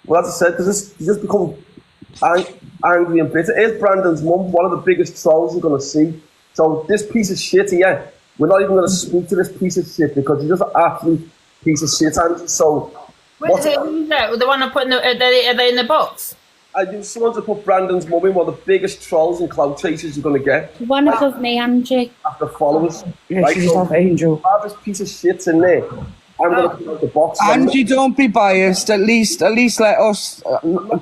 Well, as I said, they just become angry and bitter. Here's Brandon's mum, one of the biggest trolls you're going to see. So this piece of shit here, we're not even going to speak to this piece of shit because he's just an absolute piece of shit, Angie. So... Who's that? The one I put in the... Are they in the box? I just want to put Brandon's mum in one of the biggest trolls and cloud chasers you're going to get. One above me, Angie. After followers. Yeah, right? she's an angel. Have this piece of shit in there. I'm going to put out the box. Angie, don't be biased. At least let us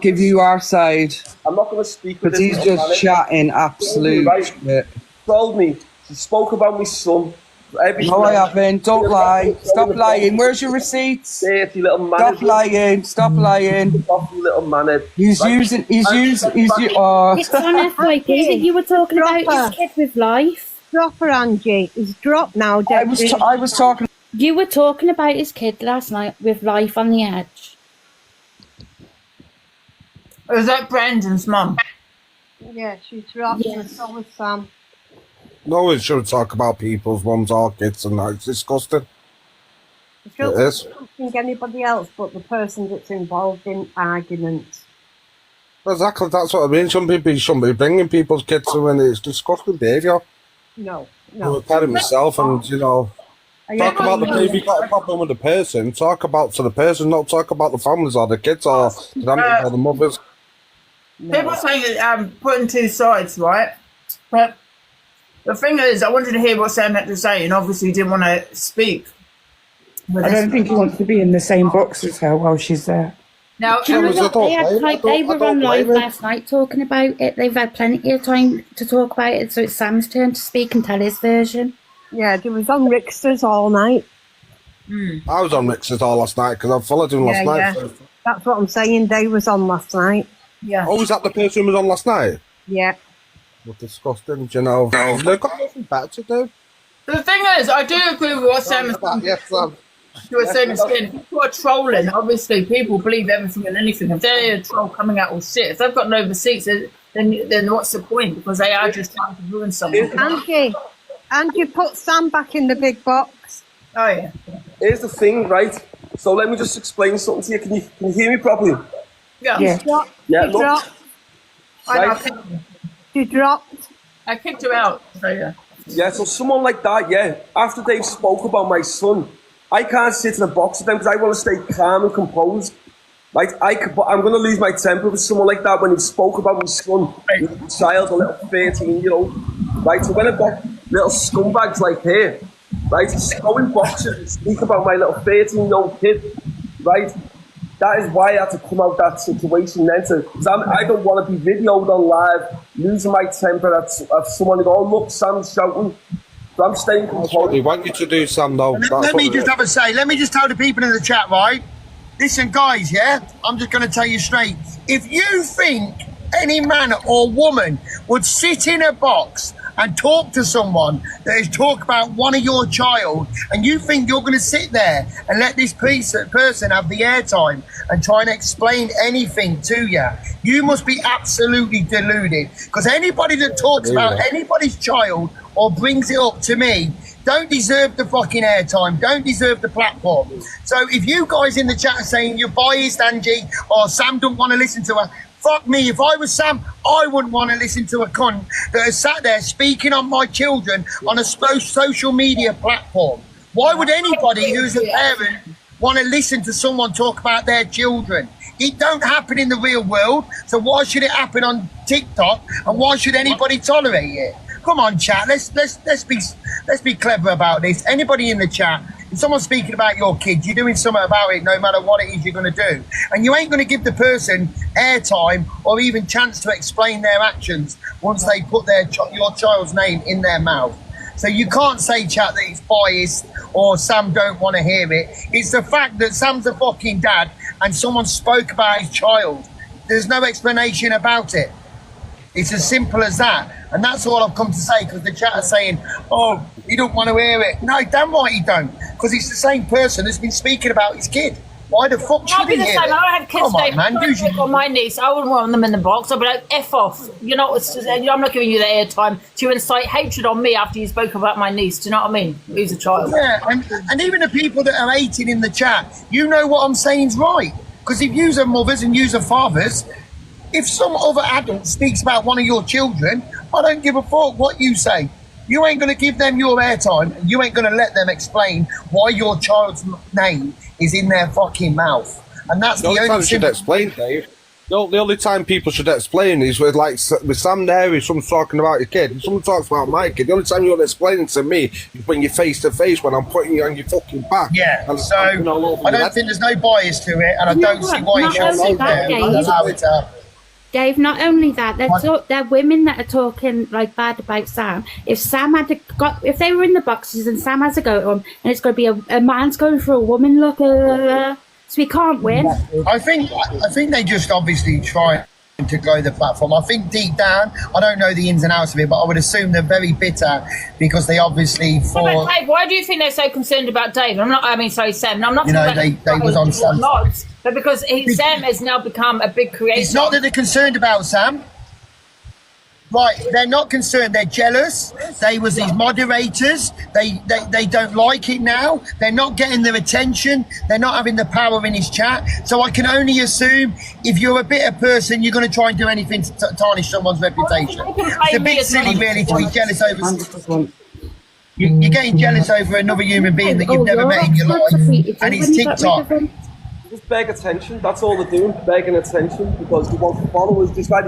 give you our side. I'm not going to speak with because he's just chatting absolute shit. Told me. She spoke about my son. No, I haven't. Don't lie. Stop lying. Where's your receipts? Dirty little man. Stop lying. Stop lying. Dirty little man. He's using. Oh. It's on FYP that you were talking about his kid with life. Drop her, Angie. He's dropped now. I was talking. You were talking about his kid last night with life on the edge. Is that Brandon's mum? Yeah, she dropped. Yes. So was Sam. No one should talk about people's mums or kids and that. It's disgusting. It is. I don't think anybody else but the person that's involved in arguments. Exactly, that's what I mean. Some people shouldn't be bringing people's kids to, and it's disgusting behaviour. No. I'm a parent myself, and talk about the if you've got a problem with the person, talk about to the person, not talk about the families or the kids or the grandparents or the mothers. People saying putting two sides, right? But the thing is, I wanted to hear what Sam had to say, and obviously didn't want to speak. I don't think he wants to be in the same box as her while she's there. Now, they were on live last night talking about it. They've had plenty of time to talk about it, so it's Sam's turn to speak and tell his version. Yeah, they was on Rickster's all night. I was on Rickster's all last night because I followed him last night. Yeah. That's what I'm saying. They was on last night. Yeah. Oh, was that the person who was on last night? Yeah. What disgusting, They've got nothing better to do. The thing is, I do agree with what Sam is saying. Yes, Sam. To a certain extent, people are trolling. Obviously, people believe everything and anything. If they're a troll coming out with shit, if they've got no receipts, then what's the point? Because they are just trying to ruin something. Angie, put Sam back in the big box. Oh, yeah. Here's the thing, right? So let me just explain something to you. Can you hear me properly? Yeah. Yeah, look. Dropped. She dropped. I kicked her out. So, yeah. Yeah, so someone like that, yeah, after they've spoke about my son, I can't sit in a box with them because I want to stay calm and composed. Right? But I'm going to lose my temper with someone like that when he spoke about my son, a child, a little 13-year-old. Right? So when I've got little scumbags like her, right, go in boxes and speak about my little 13-year-old kid, right? That is why I had to come out that situation then. Because I don't want to be videoed on live, losing my temper at someone who goes, oh, look, Sam's shouting. So I'm staying composed. That's what they want you to do, Sam, though. Let me just have a say. Let me just tell the people in the chat, right? Listen, guys, yeah? I'm just going to tell you straight. If you think any man or woman would sit in a box and talk to someone that is talk about one of your child, and you think you're going to sit there and let this person have the airtime and try and explain anything to you, you must be absolutely deluded. Because anybody that talks about anybody's child or brings it up to me don't deserve the fucking airtime, don't deserve the platform. So if you guys in the chat are saying you're biased, Angie, or Sam don't want to listen to her, fuck me, if I was Sam, I wouldn't want to listen to a cunt that has sat there speaking on my children on a social media platform. Why would anybody who's a parent want to listen to someone talk about their children? It don't happen in the real world, so why should it happen on TikTok, and why should anybody tolerate it? Come on, chat, let's be clever about this. Anybody in the chat, if someone's speaking about your kids, you're doing something about it no matter what it is you're going to do. And you ain't going to give the person airtime or even chance to explain their actions once they put your child's name in their mouth. So you can't say, chat, that it's biased or Sam don't want to hear it. It's the fact that Sam's a fucking dad and someone spoke about his child. There's no explanation about it. It's as simple as that. And that's all I've come to say, because the chat are saying, oh, he don't want to hear it. No, damn right he don't. Because it's the same person that's been speaking about his kid. Why the fuck should I'll be he the hear same. it? I had kids Come on, man. Do on my niece. I wouldn't want them in the box. I'd be like, F off. You know, I'm not giving you the airtime to incite hatred on me after you spoke about my niece. Do you know what I mean? Who's a child? Yeah, and even the people that are hating in the chat, you know what I'm saying's right. Because if yous are mothers and yous are fathers, if some other adult speaks about one of your children, I don't give a fuck what you say. You ain't going to give them your airtime, and you ain't going to let them explain why your child's name is in their fucking mouth. And that's The only time only you should explain, Dave. The only time people should explain is with Sam there, if someone's talking about your kid, if someone talks about my kid, the only time you're explaining to me is when you're face to face, when I'm putting you on your fucking back. Yeah, and so I don't think there's no bias to it, and I don't see why you should sit there and allow it to happen. Dave, not only that, they're women that are talking like bad about Sam. If Sam if they were in the boxes and Sam has a go at them, and it's going to be a man's going for a woman, look, so we can't win. I think they just obviously try to grow the platform. I think deep down, I don't know the ins and outs of it, but I would assume they're very bitter because they obviously But Dave, why do you think they're so concerned about Dave? Sam. I'm not. You know, they was on Sam. But because Sam has now become a big creator. It's not that they're concerned about Sam. Right, they're not concerned. They're jealous. They was these moderators. They don't like it now. They're not getting their attention. They're not having the power in his chat. So I can only assume if you're a bitter person, you're going to try and do anything to tarnish someone's reputation. It's a bit silly, really, to be jealous over. You're getting jealous over another human being that you've never met in your life, and it's TikTok. Just beg attention. That's all they're doing, begging attention because they want followers. Just like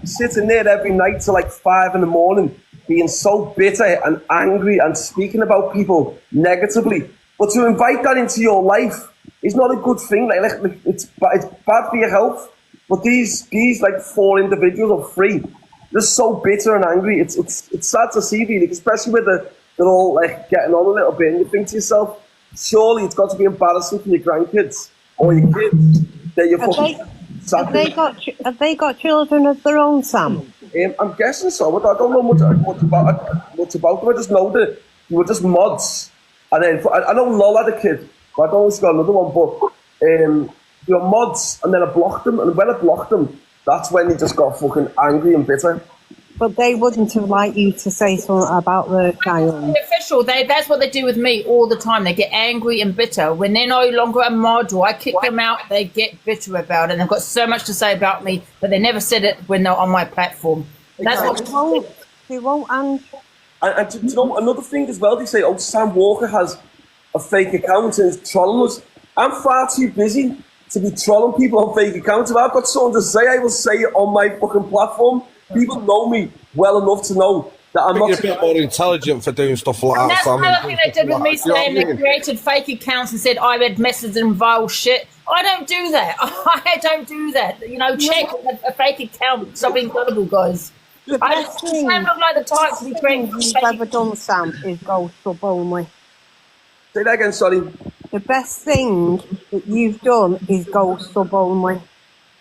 sitting there every night till like 5 a.m, being so bitter and angry and speaking about people negatively. But to invite that into your life is not a good thing. Like it's bad for your health. But these like 4 individuals or 3, they're so bitter and angry. It's sad to see, really, especially with they're all like getting on a little bit, and you think to yourself, surely it's got to be embarrassing for your grandkids or your kids that you're Have they got children of their own, Sam? I'm guessing so. I don't know much about them. I just know that they were just mods. And then I know Lol had a kid, but I don't know if she's got another one. But they were mods, and then I blocked them. And when I blocked them, that's when they just got fucking angry and bitter. But they wouldn't have liked you to say something about their child. Official, that's what they do with me all the time. They get angry and bitter. When they're no longer a mod or I kick them out, they get bitter about it. And they've got so much to say about me, but they never said it when they're on my platform. That's what they won't. And you know, another thing as well, they say, oh, Sam Walker has a fake account and is trolling us. I'm far too busy to be trolling people on fake accounts. If I've got something to say, I will say it on my fucking platform. People know me well enough to know that I'm not. You're a bit more intelligent for doing stuff like that. That's another thing they did with me, saying they created fake accounts and said I had messages and vile shit. I don't do that. I don't do that. You know, check a fake account. Something incredible, guys. the I best thing don't look like the type to be trained. you've ever done, Sam, is go sub only. Say that again, sorry. The best thing that you've done is go sub only.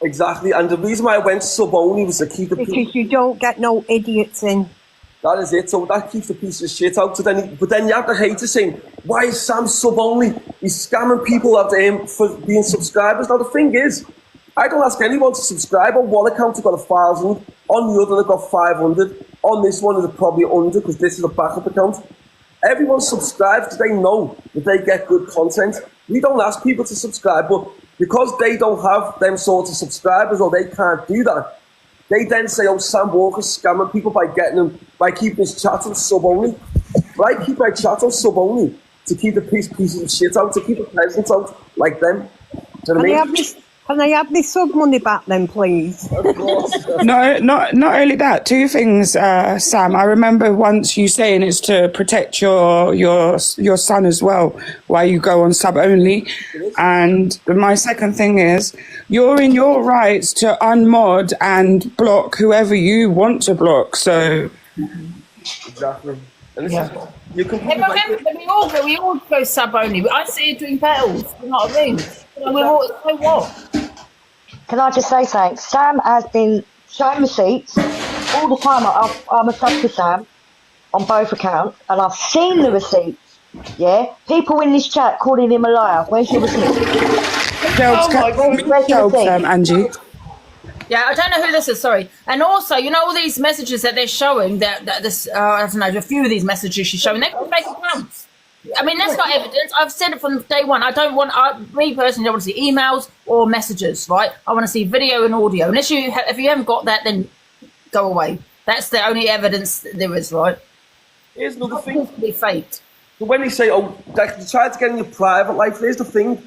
Exactly, and the reason why I went sub only was to keep the people. Because you don't get no idiots in. That is it. So that keeps the piece of shit out. So but then you have the haters saying, "Why is Sam sub only? He's scamming people out him for being subscribers." Now the thing is, I don't ask anyone to subscribe. On one account, they've got 1,000. On the other, they've got 500. On this one, they're probably under because this is a backup account. Everyone subscribes because they know that they get good content. We don't ask people to subscribe, but because they don't have them sort of subscribers or they can't do that, they then say, oh, Sam Walker's scamming people by keeping his chat on sub only. But I keep my chat on sub only to keep the pieces of shit out, to keep the peasants out like them. Do you know what I mean? Can I have this sub money back then, please? Of course. No, not only that. 2 things, Sam. I remember once you saying it's to protect your son as well while you go on sub only. And my second thing is you're in your rights to unmod and block whoever you want to block. So Exactly. And you can we all go sub only. I see you doing battles. You know what I mean? So what? Can I just say something? Sam has been showing receipts all the time. I'm a sub to Sam on both accounts, and I've seen the receipts Yeah? People in this chat calling him a liar. Where's your receipt? Jobs, Where's your Jobs, receipt? Angie. Yeah, I don't know who this is, sorry. And also, you know, all these messages that they're showing, that this, I don't know, a few of these messages she's showing, they're fake accounts. I mean, that's not evidence. I've said it from day one. I don't want, me personally, don't want to see emails or messages, right? I want to see video and audio. Unless if you haven't got that, then go away. That's the only evidence there is, right? Here's another thing. It can be faked. So when they say, oh, they try to get in your private life, here's the thing.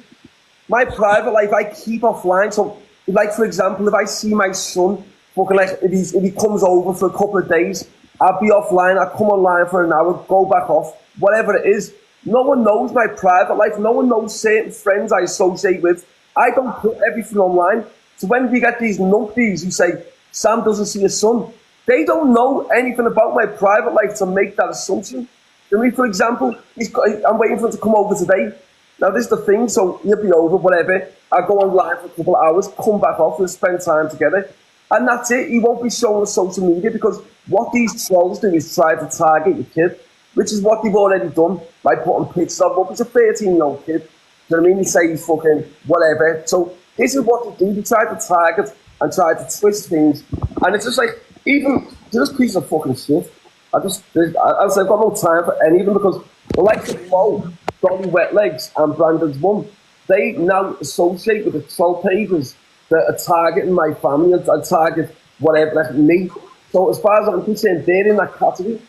My private life, I keep offline. So, like, for example, if I see my son, fucking like, if he comes over for a couple of days, I'll be offline, I'll come online for an hour, go back off, whatever it is. No one knows my private life. No one knows certain friends I associate with. I don't put everything online. So when we get these numpties who say, Sam doesn't see his son, they don't know anything about my private life to make that assumption. I mean, for example, I'm waiting for him to come over today. Now, this is the thing, so he'll be over, whatever. I'll go online for a couple of hours, come back off, we'll spend time together. And that's it. He won't be shown on social media because what these trolls do is try to target your kid, which is what they've already done by putting pictures of him. He's a 13-year-old kid. Do you know what I mean? They say he's fucking whatever. So this is what they do. They try to target and try to twist things. And it's just like, even this piece of fucking shit. I've got no time for any of them because the likes of Mo, Dolly Wetlegs and Brandon's mum, they now associate with the troll pages that are targeting my family and target whatever, like me. So as far as I'm concerned, they're in that category.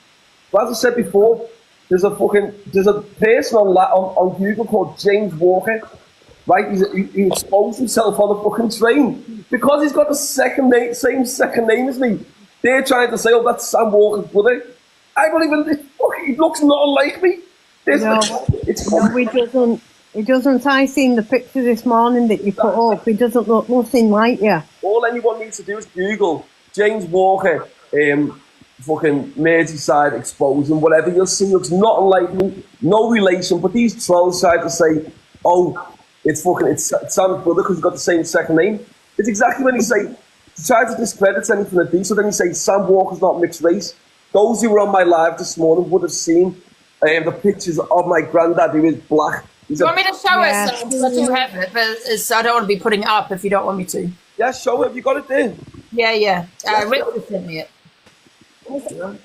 But as I said before, there's a person on Google called James Walker, right? He exposed himself on the fucking train because he's got the same second name as me. They're trying to say, oh, that's Sam Walker's brother. I don't even, he looks nothing like me. No, he doesn't. I seen the picture this morning that you put up. He doesn't look nothing like you. All anyone needs to do is Google James Walker, fucking Merseyside exposing, whatever. You'll see, looks nothing like me, no relation. But these trolls try to say, oh, it's Sam's brother because he's got the same second name. It's exactly when he say, to try to discredit anything I do, so then you say Sam Walker's not mixed race. Those who were on my live this morning would have seen the pictures of my granddad who is black. Do you want me to show it? So I do have it, but I don't want to be putting it up if you don't want me to. Yeah, show it. Have you got it there? Yeah. Rick sent me it.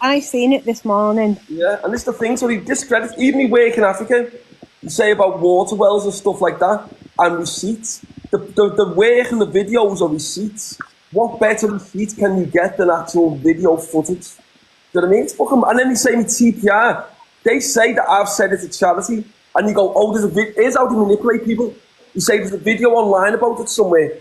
I seen it this morning. Yeah, and this is the thing, so he discredits, even he work in Africa, you say about water wells and stuff like that, and receipts. The work and the videos are receipts. What better receipts can you get than actual video footage? Do you know what I mean? It's fucking, and then they say with TPR, they say that I've said it's a charity, and you go, oh, there's a video, here's how they manipulate people. You say there's a video online about it somewhere.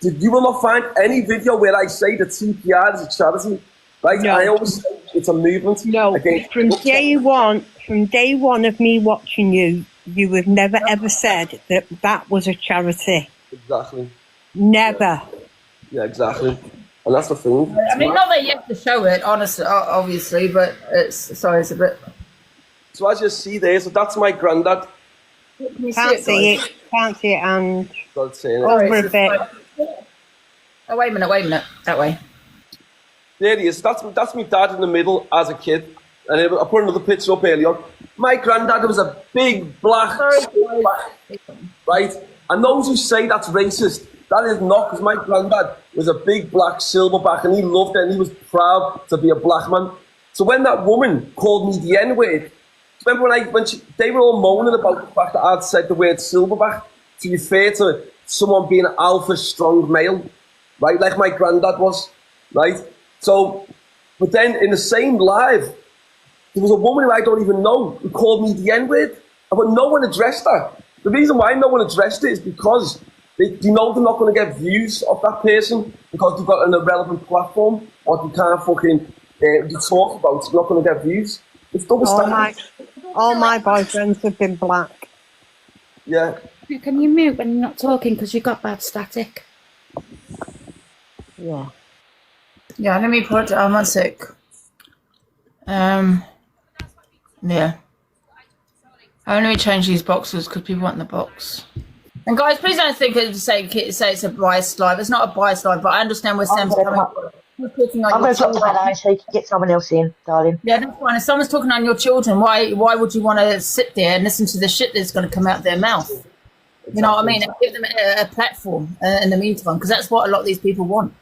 You will not find any video where I say that TPR is a charity. Like, no. I always say it's a movement. No, from day one of me watching you, you have never ever said that was a charity. Exactly. Never. Yeah, exactly. And that's the thing. I mean, not that you have to show it, honestly, obviously, but it's a bit. So as you see there, so that's my granddad. Can't see it, and over a bit. Oh, wait a minute, that way. There he is. That's my dad in the middle as a kid. And I put another picture up earlier on. My granddad was a big black, right? And those who say that's racist, that is not, because my granddad was a big black silverback and he loved it and he was proud to be a black man. So when that woman called me the N-word, remember when they were all moaning about the fact that I'd said the word silverback to refer to someone being an alpha strong male, right? Like my granddad was, right? So, but then in the same live, there was a woman who I don't even know who called me the N-word, but no one addressed that. The reason why no one addressed it is because they know they're not going to get views of that person because they've got an irrelevant platform or they can't fucking talk about it. They're not going to get views. It's double standard. All my boyfriends have been black. Yeah. Can you mute when you're not talking because you've got bad static? Yeah. Yeah, let me put, I'm one sec. Yeah. Let me change these boxes because people want the box. And guys, please don't think it's say it's a biased live. It's not a biased live, but I understand where Sam's coming from. Talking on I'm your going to drop children. that now so you can get someone else in, darling. Yeah, that's fine. If someone's talking on your children, why would you want to sit there and listen to the shit that's going to come out their mouth? You know what I mean? And give them a platform in the meantime, because that's what a lot of these people want.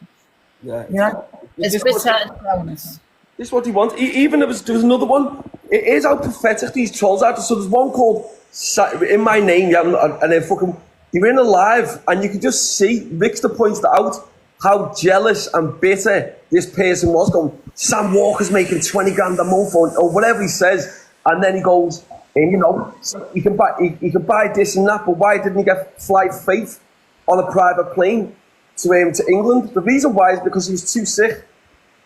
Yeah. You know, it's bitter and foulness. This is what he wants. Even if there's another one, it is how pathetic these trolls are. So there's one called In My Name, yeah, and then fucking, you're in a live, and you can just see, Rickster pointed out how jealous and bitter this person was, going, Sam Walker's making 20 grand a month, or whatever he says, and then he goes, and you know, he can buy this and that, but why didn't he get flight faith on a private plane to England? The reason why is because he was too sick,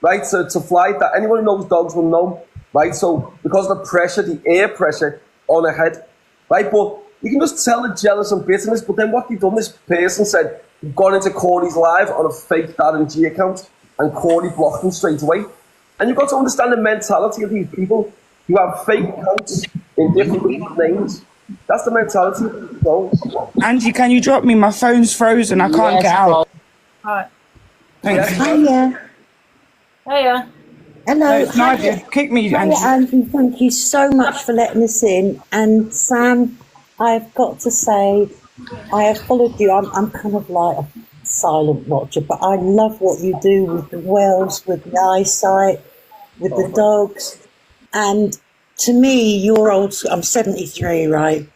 right, to fly. That anyone who knows dogs will know, right? So because of the pressure, the air pressure on her head, right? But you can just tell the jealous and bitterness. But then what they've done, this person said, he'd gone into Corey's live on a fake Darren G account, and Corey blocked him straight away. And you've got to understand the mentality of these people who have fake accounts in different names. That's the mentality of these trolls. Angie, can you drop me? My phone's frozen. I can't get out. All right. Thanks. Hiya. Hiya. Hello. It's Nadia. Kick me, Hiya, Angie. Andrew. Thank you so much for letting us in. And Sam, I've got to say, I have followed you. I'm kind of like a silent watcher, but I love what you do with the wells, with the eyesight, with the dogs. And to me, you're old school. I'm 73, right?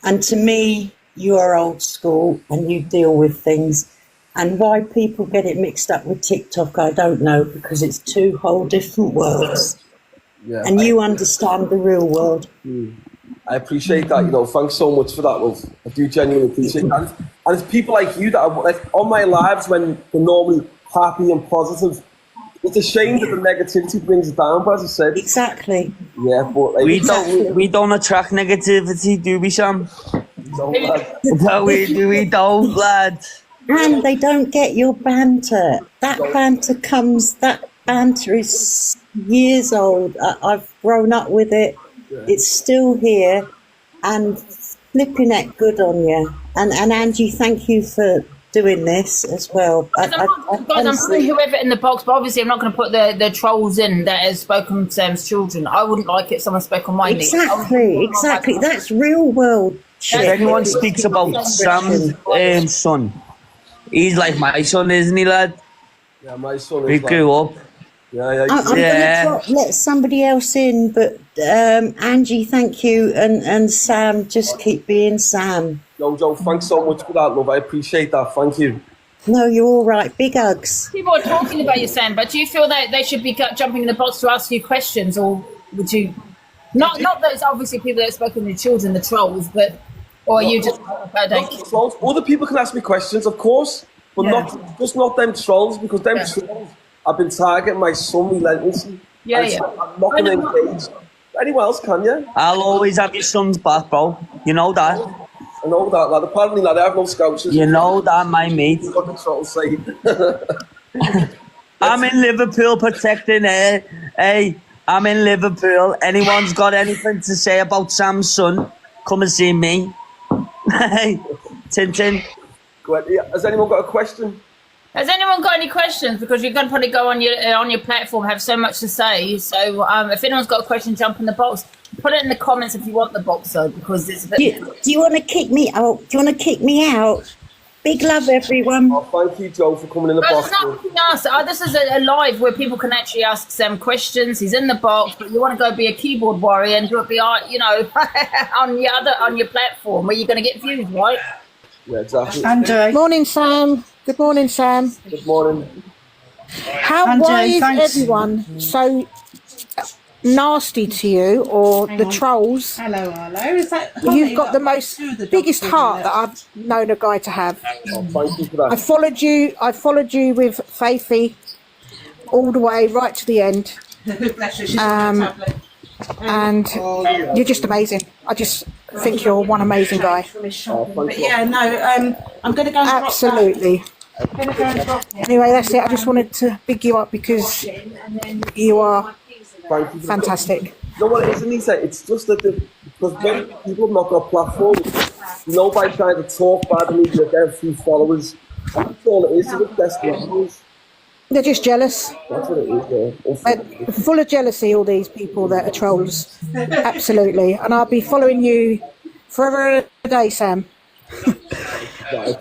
And to me, you're old school and you deal with things. And why people get it mixed up with TikTok, I don't know, because it's two whole different worlds. Yeah, And you understand the real world. I appreciate that, you know, thanks so much for that, love. I do genuinely appreciate that. And it's people like you that are like on my lives when they're normally happy and positive. It's a shame that the negativity brings it down, but as I said, Exactly. yeah, but like, We don't attract negativity, do we, Sam? don't, like, No, we don't, lad. And they don't get your banter. That banter is years old. I've grown up with it. It's still here. And flipping it good on you. And Angie, thank you for doing this as well. Guys, I'm putting whoever in the box, but obviously I'm not going to put the trolls in that has spoken Sam's children. I wouldn't like it if someone spoke on my niece. Exactly. That's real world shit. If anyone speaks about Sam's son, he's like my son, isn't he, lad? yeah, my son We is grew up. yeah, I'm going to let somebody else in, but Angie, thank you, and Sam, just keep being Sam. Jojo, thanks so much for that, love. I appreciate that. Thank you. No, you're all right. Big hugs. People are talking about you, Sam, but do you feel that they should be jumping in the box to ask you questions, or would you? Not that it's obviously people that have spoken to children, the trolls, but or are you just? I don't care. Trolls. Other people can ask me questions, of course, but not them trolls, because them trolls have been targeting my son relentlessly. Yeah, And yeah. so I'm not going to engage. Anyone else can, yeah? I'll always have your son's back, bro. You know that. I know that, lad. Apparently, lad, I have no scouts. You know that, my mate. What the trolls say. I'm in Liverpool protecting her. Hey, I'm in Liverpool. Anyone's got anything to say about Sam's son, come and see me. Hey, Tintin. Go ahead. Yeah, has anyone got a question? Has anyone got any questions? Because you're going to probably go on your platform, have so much to say. So if anyone's got a question, jump in the box. Put it in the comments if you want the box, though, because it's a bit. Do you want to kick me out? Do you want to kick me out? Big love, everyone. Oh, thank you, Joe, for coming in the box. It's not being asked. This is a live where people can actually ask Sam questions. He's in the box, but you want to go be a keyboard warrior and do it be, you know, on your platform where you're going to get views, right? Yeah, exactly. Andre. Morning, Sam. Good morning, Sam. Good morning. Why is everyone so nasty to you, or the trolls? Hello. Is that? You've got the biggest heart that I've known a guy to have. Oh, thank you for that. I followed you with Faithy all the way right to the end. And you're just amazing. I just think you're one amazing guy. I'm going to go and Absolutely. Anyway, that's it. I just wanted to big you up because you are Thank you. fantastic. You know what it is, Anita? It's just that because when people have not got platforms, you know, by trying to talk bad to me, you get a few followers. That's all it is. It's just desperate. They're just jealous. That's what it is, They're full of jealousy, all these people that are trolls. Absolutely. And I'll be following you forever and a day, Sam.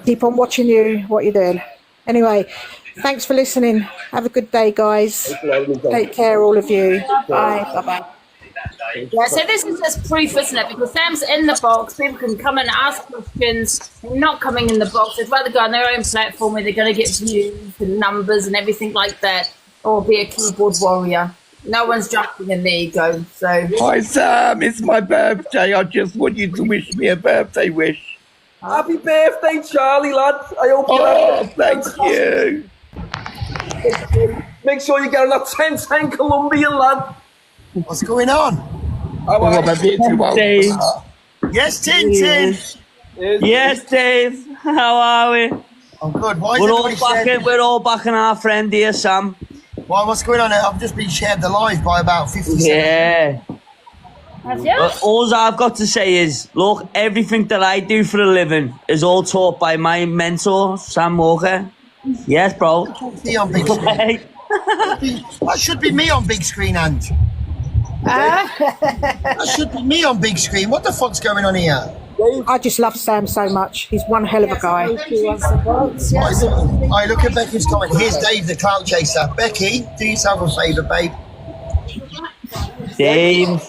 Keep on watching you, what you're doing. Anyway, thanks for listening. Have a good day, guys. Take care, all of you. Bye. Bye-bye. Yeah, so this is just proof, isn't it? Because Sam's in the box, people can come and ask questions. They're not coming in the box. They'd rather go on their own platform where they're going to get views and numbers and everything like that, or be a keyboard warrior. No one's jumping in the ego. So Hi Sam, it's my birthday. I just want you to wish me a birthday wish. Happy birthday, Charlie, lad. I hope you Thank you. Make sure you get on that 10-10 Colombian, lad. What's going on? Dave. Yes, Tintin. Yes, Dave. How are we? I'm good. Why is We're all everybody back. sharing- We're all back in our friend here, Sam. Why? What's going on? I've just been shared the live by about 50 seconds. Yeah. yeah. All I've got to say is, look, everything that I do for a living is all taught by my mentor, Sam Walker. Yes, bro. Me on big screen. That should be me on big screen, and that should be me on big screen. What the fuck's going on here? I just love Sam so much. He's one hell of a guy. I look at Becky's comment. Here's Dave, the clout chaser. Becky, do yourself a favour, babe. Dave.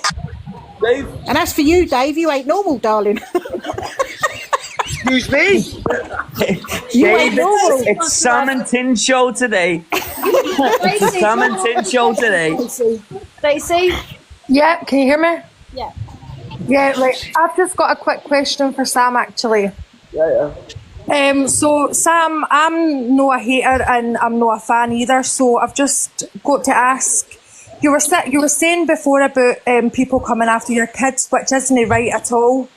And as for you, Dave, you ain't normal, darling. Excuse me? You Dave, ain't normal. it's Sam and Tin show today. It's a Sam and Tin show today. Stacey? Yeah, can you hear me? Yeah. Yeah, right. I've just got a quick question for Sam, actually. Yeah. So Sam, I'm not a hater and I'm not a fan either. So I've just got to ask. You were saying before about people coming after your kids, which isn't right at all.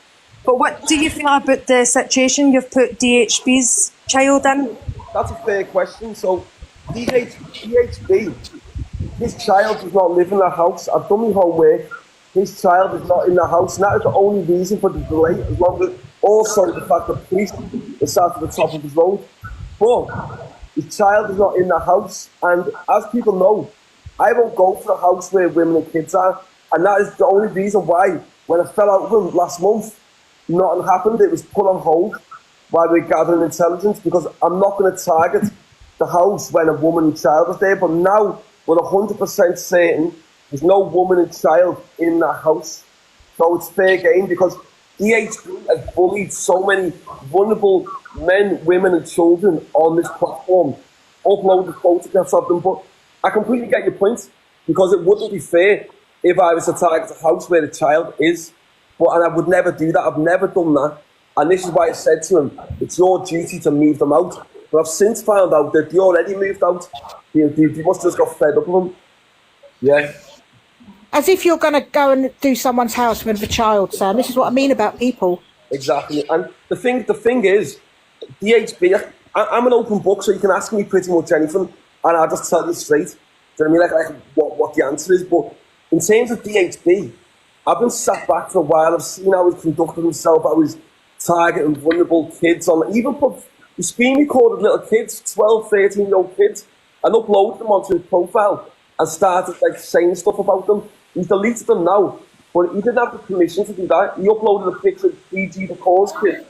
But what do you feel about the situation you've put DHB's child in? That's a fair question. So, DHB, his child does not live in the house. I've done my homework. His child is not in the house, and that is the only reason for the delay, as long as also the fact that police are sat at the top of the road. But his child is not in the house, and as people know, I won't go for a house where women and kids are, and that is the only reason why, when I fell out with him last month, nothing happened. It was put on hold while we're gathering intelligence, because I'm not going to target the house when a woman and child is there. But now we're 100% certain there's no woman and child in that house. So it's fair game, because DHB has bullied so many vulnerable men, women and children on this platform, uploaded photographs of them. But I completely get your point, because it wouldn't be fair if I was to target a house where the child is. And I would never do that. I've never done that. And this is why I said to him, it's your duty to move them out. But I've since found out that they already moved out. They must have just got fed up with them. Yeah. As if you're going to go and do someone's house with a child, Sam. This is what I mean about people. Exactly. And the thing is, DHB, I'm an open book, so you can ask me pretty much anything, and I'll just tell you straight. Do you know what I mean? Like what the answer is. But in terms of DHB, I've been sat back for a while. I've seen how he's conducted himself, how he's targeting vulnerable kids on, even put the screen recorded little kids, 12, 13-year-old kids, and uploaded them onto his profile and started saying stuff about them. He's deleted them now, but he didn't have the permission to do that. He uploaded a picture of PG the Cause kid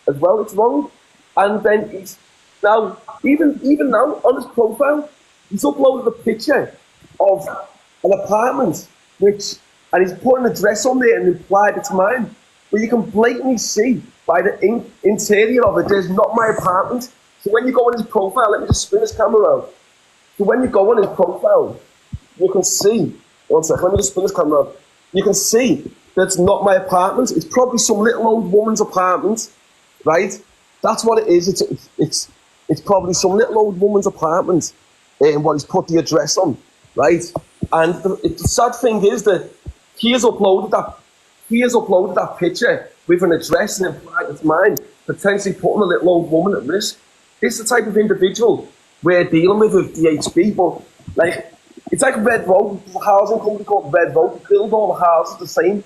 as well. It's wrong. And then he's now, even now on his profile, he's uploaded a picture of an apartment and he's put an address on there and implied it's mine. But you can blatantly see by the interior of it, there's not my apartment. So when you go on his profile, let me just spin his camera out. So when you go on his profile, you can see, one second, let me just spin his camera out. You can see that it's not my apartment. It's probably some little old woman's apartment, right? That's what it is. It's probably some little old woman's apartment, and what he's put the address on, right? And the sad thing is that he has uploaded that picture with an address and implied it's mine, potentially putting a little old woman at risk. It's the type of individual we're dealing with DHB, but it's like Red Road, there's a housing company called Red Road. They build all the houses the same,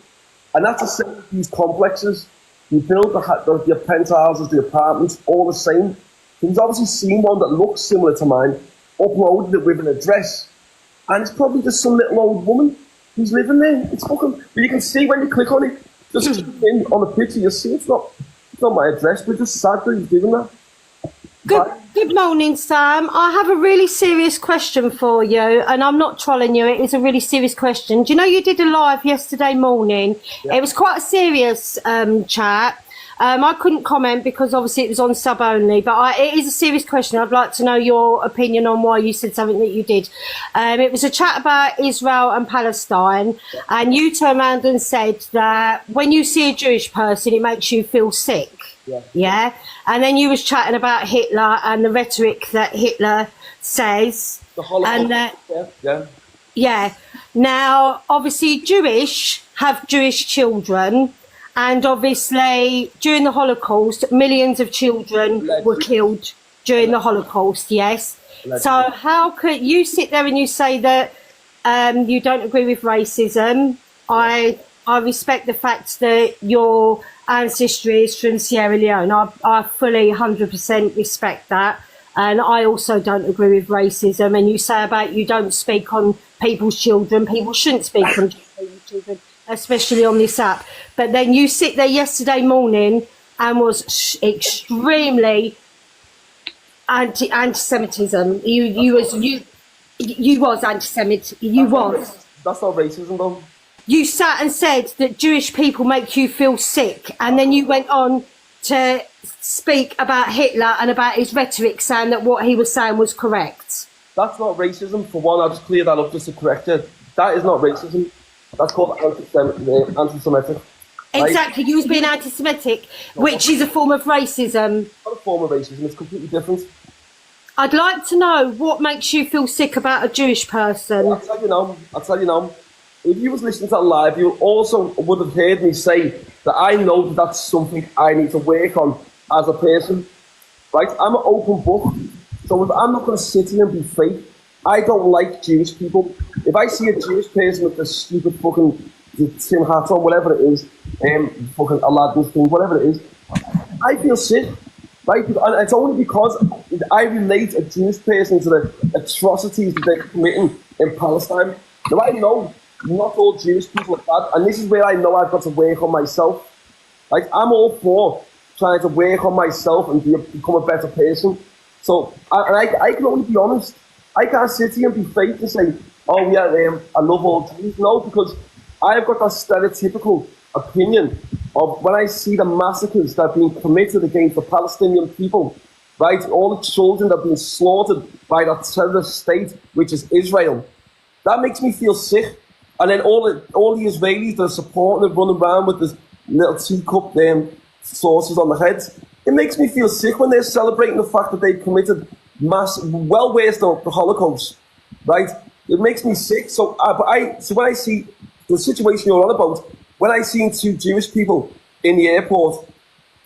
and that's the same with these complexes. You build the penthouses, the apartments, all the same. He's obviously seen one that looks similar to mine, uploaded it with an address, and it's probably just some little old woman who's living there. It's fucking. But you can see when you click on it, just in on the picture, you see it's not my address. We're just sad that he's doing that. Good morning, Sam. I have a really serious question for you, and I'm not trolling you. It is a really serious question. Do you know you did a live yesterday morning? Yeah. It was quite a serious chat. I couldn't comment because obviously it was on sub only, but it is a serious question. I'd like to know your opinion on why you said something that you did. It was a chat about Israel and Palestine, and you turned around and said that when you see a Jewish person, it makes you feel sick. Yeah. And then you was chatting about Hitler and the rhetoric that Hitler says. The Holocaust. And yeah. Now, obviously, Jewish have Jewish children, and obviously, during the Holocaust, millions of children were killed during the Holocaust. Yes. So how could you sit there and you say that you don't agree with racism? I respect the fact that your ancestry is from Sierra Leone. I fully 100% respect that. And I also don't agree with racism. And you say about you don't speak on people's children. People shouldn't speak on people's children, especially on this app. But then you sit there yesterday morning and was extremely anti-Semitism. You was anti-Semit. You was. That's not racism, though. You sat and said that Jewish people make you feel sick, and then you went on to speak about Hitler and about his rhetoric, saying that what he was saying was correct. That's not racism. For one, I'll just clear that up just to correct it. That is not racism. That's called anti-Semitic. Exactly, you was being anti-Semitic, which is a form of racism. It's not a form of racism, it's completely different. I'd like to know what makes you feel sick about a Jewish person. I'll tell you now. If you was listening to that live, you also would have heard me say that I know that's something I need to work on as a person. Right? I'm an open book. So if I'm not going to sit here and be fake, I don't like Jewish people. If I see a Jewish person with this stupid fucking tin hat on, whatever it is, fucking Aladdin thing, whatever it is, I feel sick. Right? And it's only because I relate a Jewish person to the atrocities that they're committing in Palestine. Now I know not all Jewish people are bad, and this is where I know I've got to work on myself. Like, I'm all for trying to work on myself and become a better person. So, I can only be honest. I can't sit here and be fake and say, oh yeah, I love all Jews. No, because I've got that stereotypical opinion of when I see the massacres that are being committed against the Palestinian people, right? All the children that are being slaughtered by that terrorist state, which is Israel. That makes me feel sick. And then all the Israelis that are supporting it, running around with this little teacup saucers on their heads, it makes me feel sick when they're celebrating the fact that they committed well worse than the Holocaust, right? It makes me sick. So when I see the situation you're on about, when I seen two Jewish people in the airport,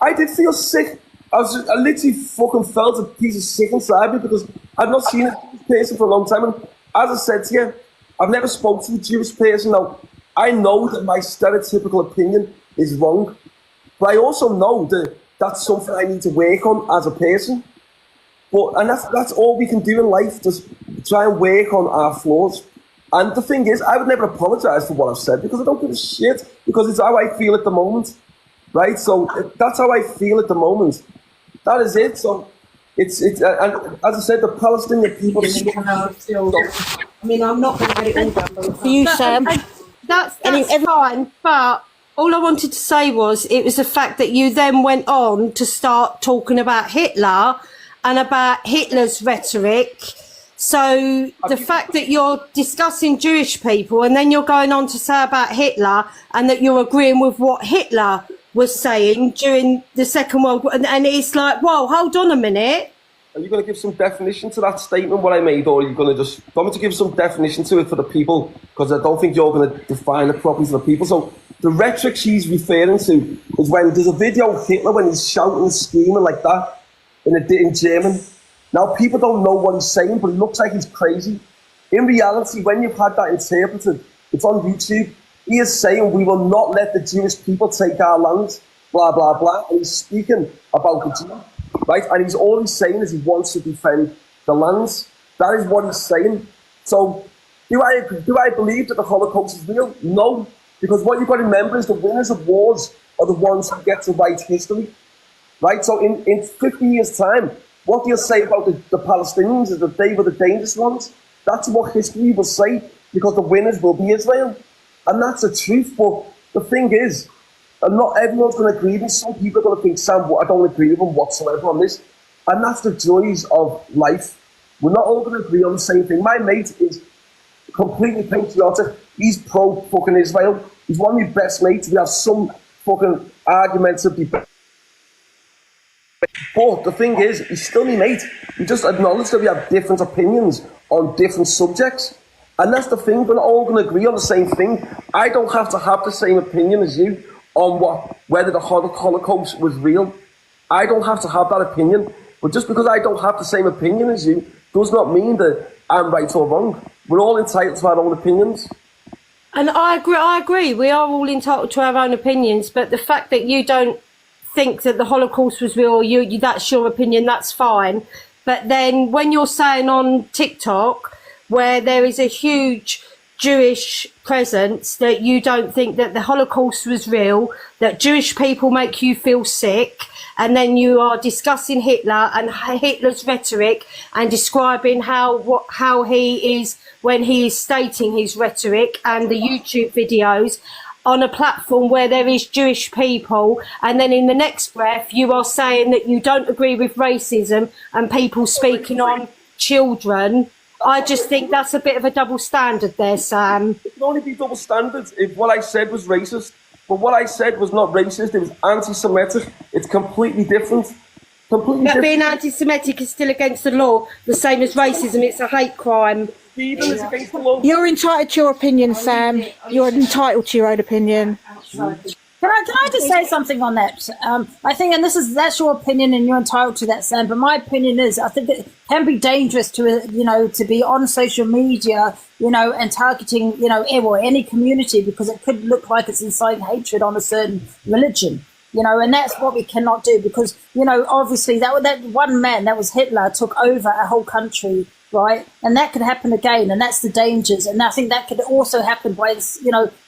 I did feel sick. I literally fucking felt a piece of sick inside me because I've not seen a Jewish person for a long time. And as I said to you, I've never spoken to a Jewish person. Now, I know that my stereotypical opinion is wrong, but I also know that that's something I need to work on as a person. And that's all we can do in life, just try and work on our flaws. And the thing is, I would never apologise for what I've said because I don't give a shit, because it's how I feel at the moment, right? So that's how I feel at the moment. That is it. So it's and as I said, the Palestinian people. I mean, I'm not going to get it all done for you, Sam. That's fine, but all I wanted to say was it was the fact that you then went on to start talking about Hitler and about Hitler's rhetoric. So the fact that you're discussing Jewish people and then you're going on to say about Hitler and that you're agreeing with what Hitler was saying during the Second World War, and it's like, whoa, hold on a minute. Are you going to give some definition to that statement, what I made, or are you going to just want me to give some definition to it for the people? Because I don't think you're going to define it properly to the people. So the rhetoric she's referring to is when there's a video of Hitler when he's shouting and screaming like that in German. Now, people don't know what he's saying, but it looks like he's crazy. In reality, when you've had that interpreted, it's on YouTube, he is saying, we will not let the Jewish people take our land, blah, blah, blah. And he's speaking about the Jews. Right, and all he's saying is he wants to defend the lands That is what he's saying. So, do I believe that the Holocaust is real? No, because what you've got to remember is the winners of wars are the ones who get to write history, right? So in 50 years' time, what they'll say about the Palestinians is that they were the dangerous ones. That's what history will say, because the winners will be Israel. And that's the truth. But the thing is, and not everyone's going to agree with me. Some people are going to think, Sam, I don't agree with him whatsoever on this. And that's the joys of life. We're not all going to agree on the same thing. My mate is completely patriotic. He's pro-fucking Israel. He's one of my best mates. We have some fucking arguments of debate. But the thing is, he's still my mate. We just acknowledge that we have different opinions on different subjects. And that's the thing, we're not all going to agree on the same thing. I don't have to have the same opinion as you on whether the Holocaust was real. I don't have to have that opinion. But just because I don't have the same opinion as you does not mean that I'm right or wrong. We're all entitled to our own opinions. And I agree. We are all entitled to our own opinions, but the fact that you don't think that the Holocaust was real, that's your opinion, that's fine. But then when you're saying on TikTok, where there is a huge Jewish presence, that you don't think that the Holocaust was real, that Jewish people make you feel sick, and then you are discussing Hitler and Hitler's rhetoric and describing how he is when he is stating his rhetoric, and the YouTube videos on a platform where there is Jewish people, and then in the next breath you are saying that you don't agree with racism and people speaking on children. I just think that's a bit of a double standard there, Sam. It can only be double standards if what I said was racist. But what I said was not racist, it was anti-Semitic. It's completely different. But being anti-Semitic is still against the law, the same as racism. It's a hate crime. Even is against the law. You're entitled to your opinion, Sam. You're entitled to your own opinion. Can I just say something on that? I think, and that's your opinion, and you're entitled to that, Sam. But my opinion is, I think it can be dangerous to be on social media, and targeting, any community, because it could look like it's inciting hatred on a certain religion. And that's what we cannot do, because, obviously that one man, that was Hitler, took over a whole country, right? And that could happen again, and that's the dangers. And I think that could also happen by,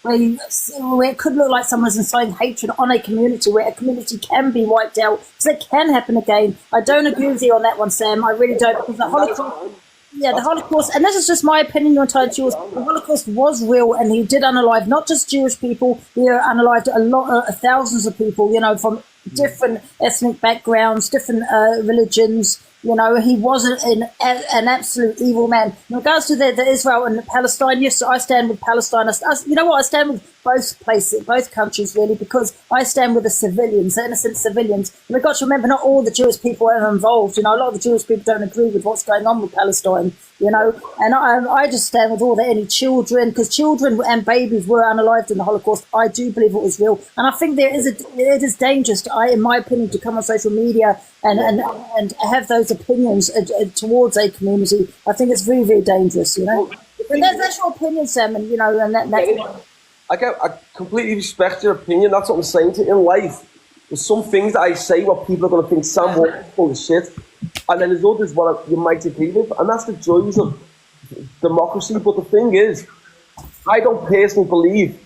where it could look like someone's inciting hatred on a community, where a community can be wiped out. So it can happen again. I don't agree with you on that one, Sam. I really don't, because the Holocaust... Yeah, the Holocaust, and this is just my opinion, you're entitled to yours. The Holocaust was real, and he did unalive not just Jewish people, he unalived thousands of people, from different ethnic backgrounds, different religions. He wasn't an absolute evil man. In regards to the Israel and Palestine, yes, I stand with Palestine. I stand with both places, both countries, really, because I stand with the civilians, the innocent civilians. And we've got to remember, not all the Jewish people are involved. A lot of the Jewish people don't agree with what's going on with Palestine, and I just stand with all any children, because children and babies were unalived in the Holocaust. I do believe it was real. And I think it is dangerous, in my opinion, to come on social media and have those opinions towards a community. I think it's very, very dangerous, But that's your opinion, Sam, and that's I completely respect your opinion. That's what I'm saying to you. In life, there's some things that I say what people are going to think, Sam, what full of shit. And then there's others what you might agree with. And that's the joys of democracy. But the thing is, I don't personally believe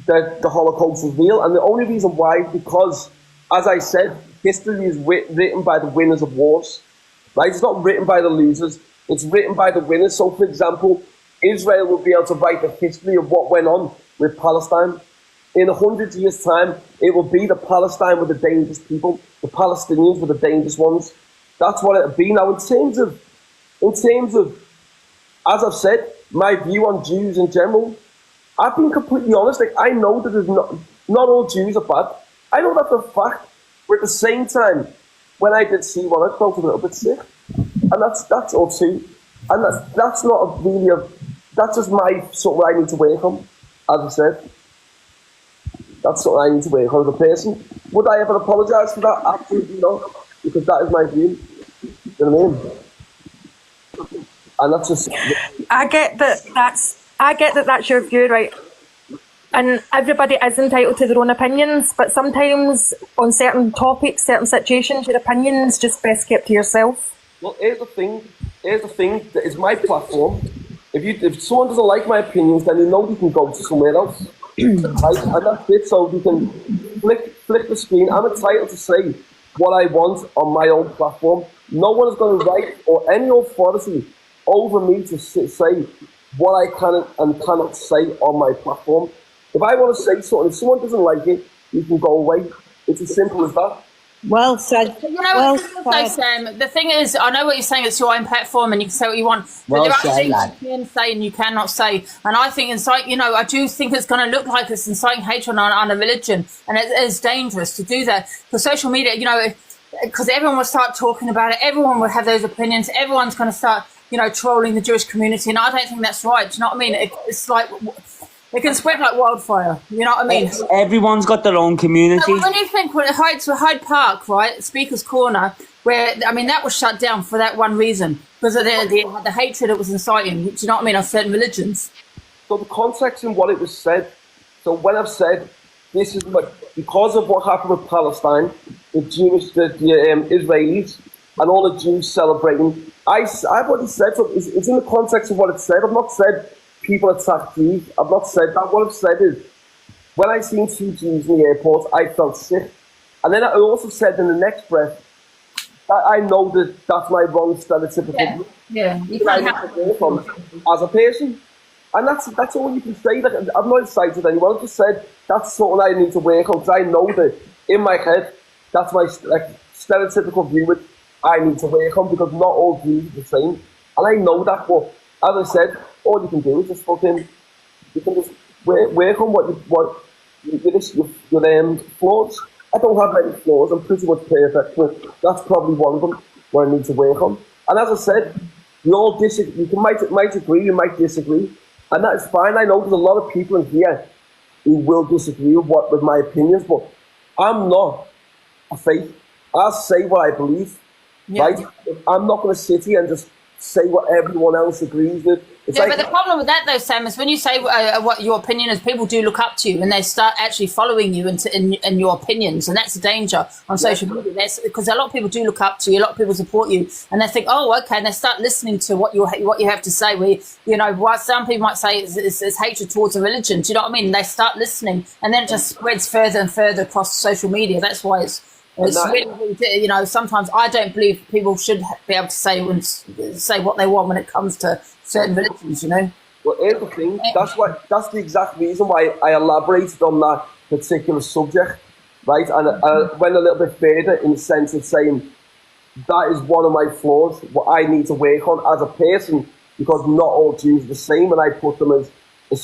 that the Holocaust was real. And the only reason why is because, as I said, history is written by the winners of wars. Right? It's not written by the losers. It's written by the winners. So, for example, Israel will be able to write the history of what went on with Palestine. In 100 years' time, it will be the Palestine with the dangerous people, the Palestinians with the dangerous ones. That's what it'll be. Now, in terms of, as I've said, my view on Jews in general, I've been completely honest. I know that there's not all Jews are bad. I know that's a fact. But at the same time, when I did see one, I felt a little bit sick. And that's all too. And that's not that's just something I need to work on. As I said, that's something I need to work on as a person. Would I ever apologise for that? Absolutely not, because that is my view. You know what I mean? And that's just. I get that that's your view, right? And everybody is entitled to their own opinions, but sometimes on certain topics, certain situations, your opinion's just best kept to yourself. Well, here's the thing. here's the thing, it's my platform. If someone doesn't like my opinions, then you know they can go to somewhere else. Right? And that's it, so you can flick the screen. I'm entitled to say what I want on my own platform. No one is going to write or any authority over me to say what I can and cannot say on my platform. If I want to say something, if someone doesn't like it, you can go away. It's as simple as that. Well said. You know, Sam, the thing is, I know what you're saying, it's your own platform and you can say what you want, but there are things you can say and you cannot say. And I think I do think it's going to look like it's inciting hatred on a religion, and it is dangerous to do that. Because social media, because everyone will start talking about it, everyone will have those opinions, everyone's going to start, trolling the Jewish community, and I don't think that's right. Do you know what I mean? It's like... It can spread like wildfire, you know what I mean? Everyone's got their own community. So when you think Hyde Park, right, Speaker's Corner, where, that was shut down for that one reason, because of the hatred it was inciting, do you know what I mean, of certain religions. So the context in what it was said, so when I've said, this is because of what happened with Palestine, the Israelis, and all the Jews celebrating, I've already said, so it's in the context of what it said. I've not said people attack Jews. I've not said that. What I've said is, when I seen 2 Jews in the airport, I felt sick. And then I also said in the next breath, that I know that that's my wrong stereotypical. Yeah. You can't have it. As a person. And that's all you can say. Like, I've not incited anyone. I've just said, that's something I need to work on, because I know that in my head, that's my stereotypical view which I need to work on, because not all Jews are the same. And I know that, but as I said, all you can do is just you can just work on your flaws. I don't have any flaws, I'm pretty much perfect, but that's probably one of them where I need to work on. And as I said, we all disagree, might agree, you might disagree, and that's fine. I know there's a lot of people in here who will disagree with my opinions, but I'm not a fake. I'll say what I believe, right? I'm not going to sit here and just say what everyone else agrees with. But the problem with that, though, Sam, is when you say what your opinion is, people do look up to you and they start actually following you in your opinions, and that's a danger on social media. Because a lot of people do look up to you, a lot of people support you, and they think, oh, okay, and they start listening to what you have to say. While some people might say it's hatred towards a religion, do you know what I mean? They start listening, and then it just spreads further and further across social media. That's why it's really, sometimes I don't believe people should be able to say what they want when it comes to certain religions, Well, here's the thing. That's the exact reason why I elaborated on that particular subject, right? And I went a little bit further in the sense of saying that is one of my flaws, what I need to work on as a person, because not all Jews are the same, and I put them as a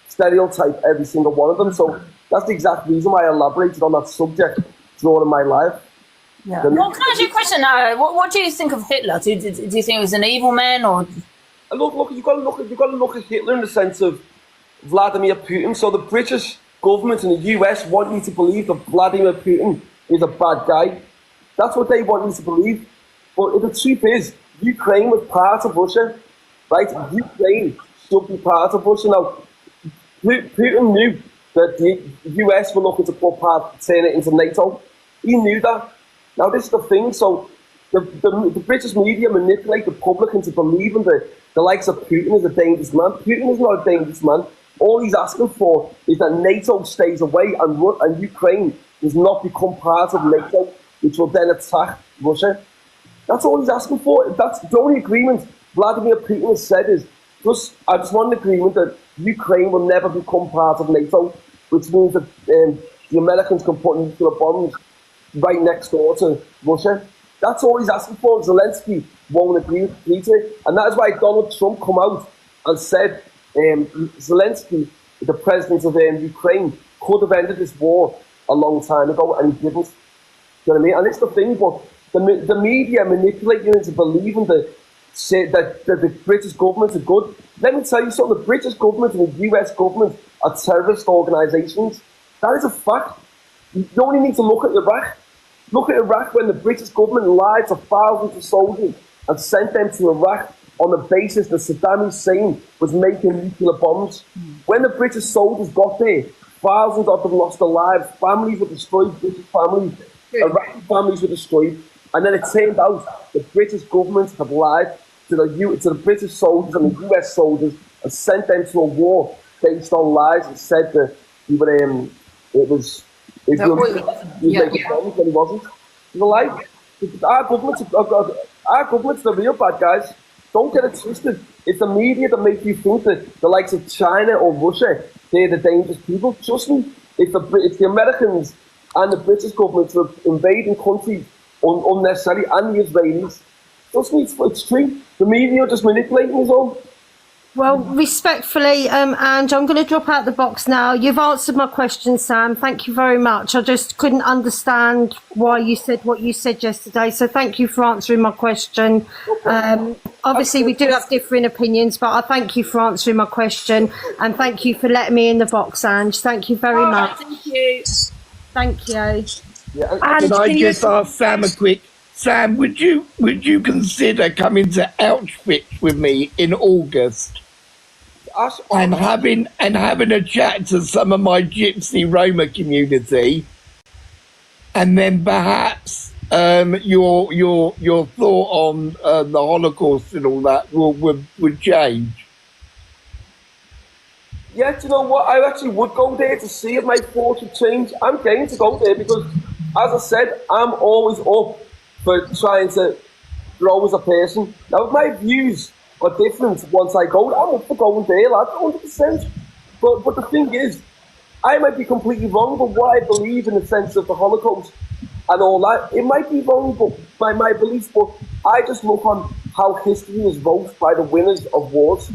stereotype, every single one of them. So that's the exact reason why I elaborated on that subject throughout my life. Yeah. Well, can I ask you a question? What do you think of Hitler? Do you think he was an evil man, or? Look, you've got to look at Hitler in the sense of Vladimir Putin. So the British government and the US want you to believe that Vladimir Putin is a bad guy. That's what they want you to believe. But the truth is, Ukraine was part of Russia, right? Ukraine should be part of Russia. Now, Putin knew that the US were looking to turn it into NATO. He knew that. Now, this is the thing. So the British media manipulate the public into believing that the likes of Putin is a dangerous man. Putin is not a dangerous man. All he's asking for is that NATO stays away and Ukraine does not become part of NATO, which will then attack Russia. That's all he's asking for. That's the only agreement Vladimir Putin has said is, I just want an agreement that Ukraine will never become part of NATO, which means that the Americans can put nuclear bombs right next door to Russia. That's all he's asking for. Zelensky won't agree to it. And that is why Donald Trump come out and said Zelensky, the president of Ukraine, could have ended this war a long time ago, and he didn't. You know what I mean? And it's the thing, but the media manipulate you into believing that the British government are good. Let me tell you something, the British government and the US government are terrorist organisations. That is a fact. You only need to look at Iraq. Look at Iraq when the British government lied to thousands of soldiers and sent them to Iraq on the basis that Saddam Hussein was making nuclear bombs. When the British soldiers got there, thousands of them lost their lives. Families were destroyed, British families, Iraqi families were destroyed. And then it turned out that British government have lied to the British soldiers and the US soldiers and sent them to a war based on lies and said that he would, it was when he wasn't. It's a lie. Our government's the real bad guys. Don't get it twisted. It's the media that makes you think that the likes of China or Russia, they're the dangerous people. Trust me, it's the Americans and the British government who are invading countries unnecessarily, and the Israelis. Trust me, it's true. The media are just manipulating us all. Well, respectfully, and I'm going to drop out the box now. You've answered my question, Sam. Thank you very much. I just couldn't understand why you said what you said yesterday. So thank you for answering my question. Obviously, we do have differing opinions, but I thank you for answering my question. And thank you for letting me in the box, Ange. Thank you very much. Thank you. Thank you. Can I just ask Sam a quick... Sam, would you consider coming to Auschwitz with me in August and having a chat to some of my Gypsy Roma community, and then perhaps your thought on the Holocaust and all that would change? Yeah, do you know what? I actually would go there to see if my thoughts would change. I'm going to go there because, as I said, I'm always up for trying to grow as a person. Now, if my views are different once I go, I'm up for going there, lad, 100%. But the thing is, I might be completely wrong, but what I believe in the sense of the Holocaust and all that, it might be wrong, but by my beliefs, but I just look on how history is wrote by the winners of wars.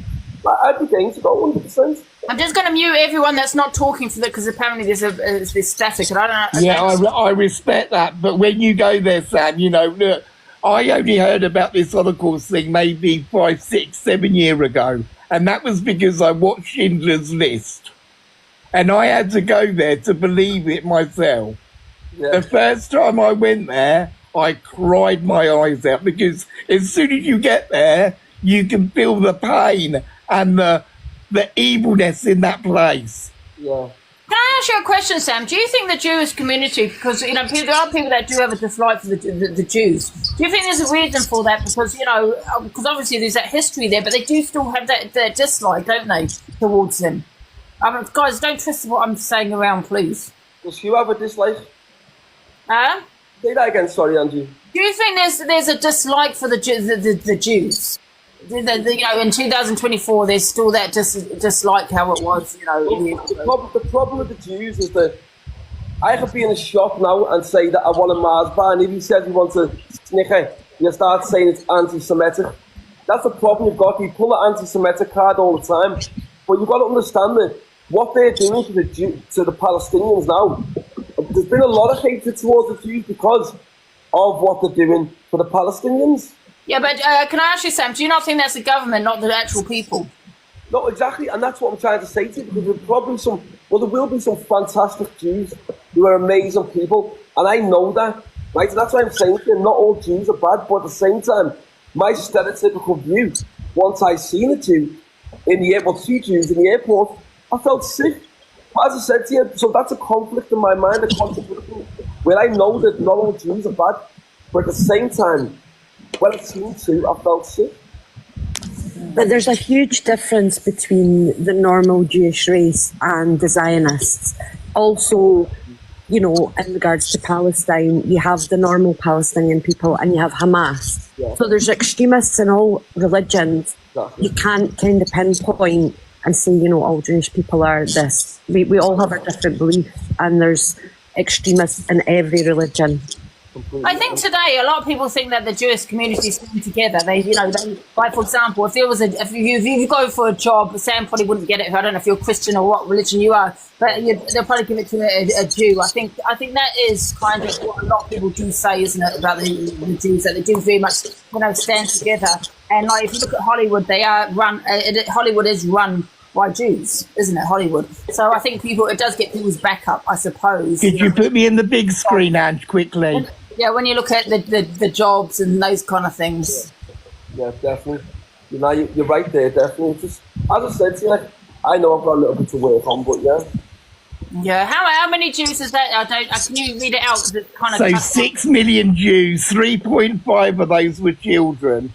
I'd be going to go 100%. I'm just going to mute everyone that's not talking for that, because apparently there's this static, and I don't know. Yeah, I respect that, but when you go there, Sam, you know, look, I only heard about this Holocaust thing maybe 5, 6, 7 years ago, and that was because I watched Schindler's List, and I had to go there to believe it myself. Yeah. The first time I went there, I cried my eyes out, because as soon as you get there, you can feel the pain and the evilness in that place. Yeah. Can I ask you a question, Sam? Do you think the Jewish community, because there are people that do have a dislike for the Jews, do you think there's a reason for that? Because because obviously there's that history there, but they do still have that dislike, don't they, towards them? Guys, don't twist what I'm saying around, please. Does you have a dislike? Huh? Say that again, sorry, Andrew. Do you think there's a dislike for the Jews? In 2024, there's still that just like how it was, The problem with the Jews is that I could be in a shop now and say that I want a Mars bar, and if he says he wants a Snicker, you start saying it's anti-Semitic. That's the problem you've got. You pull the anti-Semitic card all the time, but you've got to understand that what they're doing to the Palestinians now, there's been a lot of hatred towards the Jews because of what they're doing for the Palestinians. Yeah, but can I ask you, Sam, do you not think that's the government, not the actual people? No, exactly, and that's what I'm trying to say to you, because there will be some fantastic Jews who are amazing people, and I know that, right? So that's why I'm saying to you, not all Jews are bad, but at the same time, my stereotypical view, once I seen a Jew in the airport, 2 Jews in the airport, I felt sick. But as I said to you, so that's a conflict in my mind, a contradiction, where I know that not all Jews are bad, but at the same time, when I seen 2, I felt sick. But there's a huge difference between the normal Jewish race and the Zionists. Also, in regards to Palestine, you have the normal Palestinian people and you have Hamas. Yeah. So there's extremists in all religions. Exactly. You can't kind of pinpoint and say, all Jewish people are this. We all have our different beliefs, and there's extremists in every religion. I think today a lot of people think that the Jewish community is coming together. They, like for example, if you go for a job, Sam probably wouldn't get it. I don't know if you're Christian or what religion you are, but they'll probably give it to a Jew. I think that is kind of what a lot of people do say, isn't it, about the Jews, that they do very much, stand together. And like if you look at Hollywood, they are Hollywood is run by Jews, isn't it, Hollywood? So I think it does get people's back up, I suppose. Could you put me in the big screen, Ange, quickly? Yeah, when you look at the jobs and those kind of things. Yeah, definitely. You're right there, definitely. Just as I said to you, I know I've got a little bit to work on, but yeah. Yeah, how many Jews is that? Can you read it out because it's kind of. So 6 million Jews, 3.5 of those were children.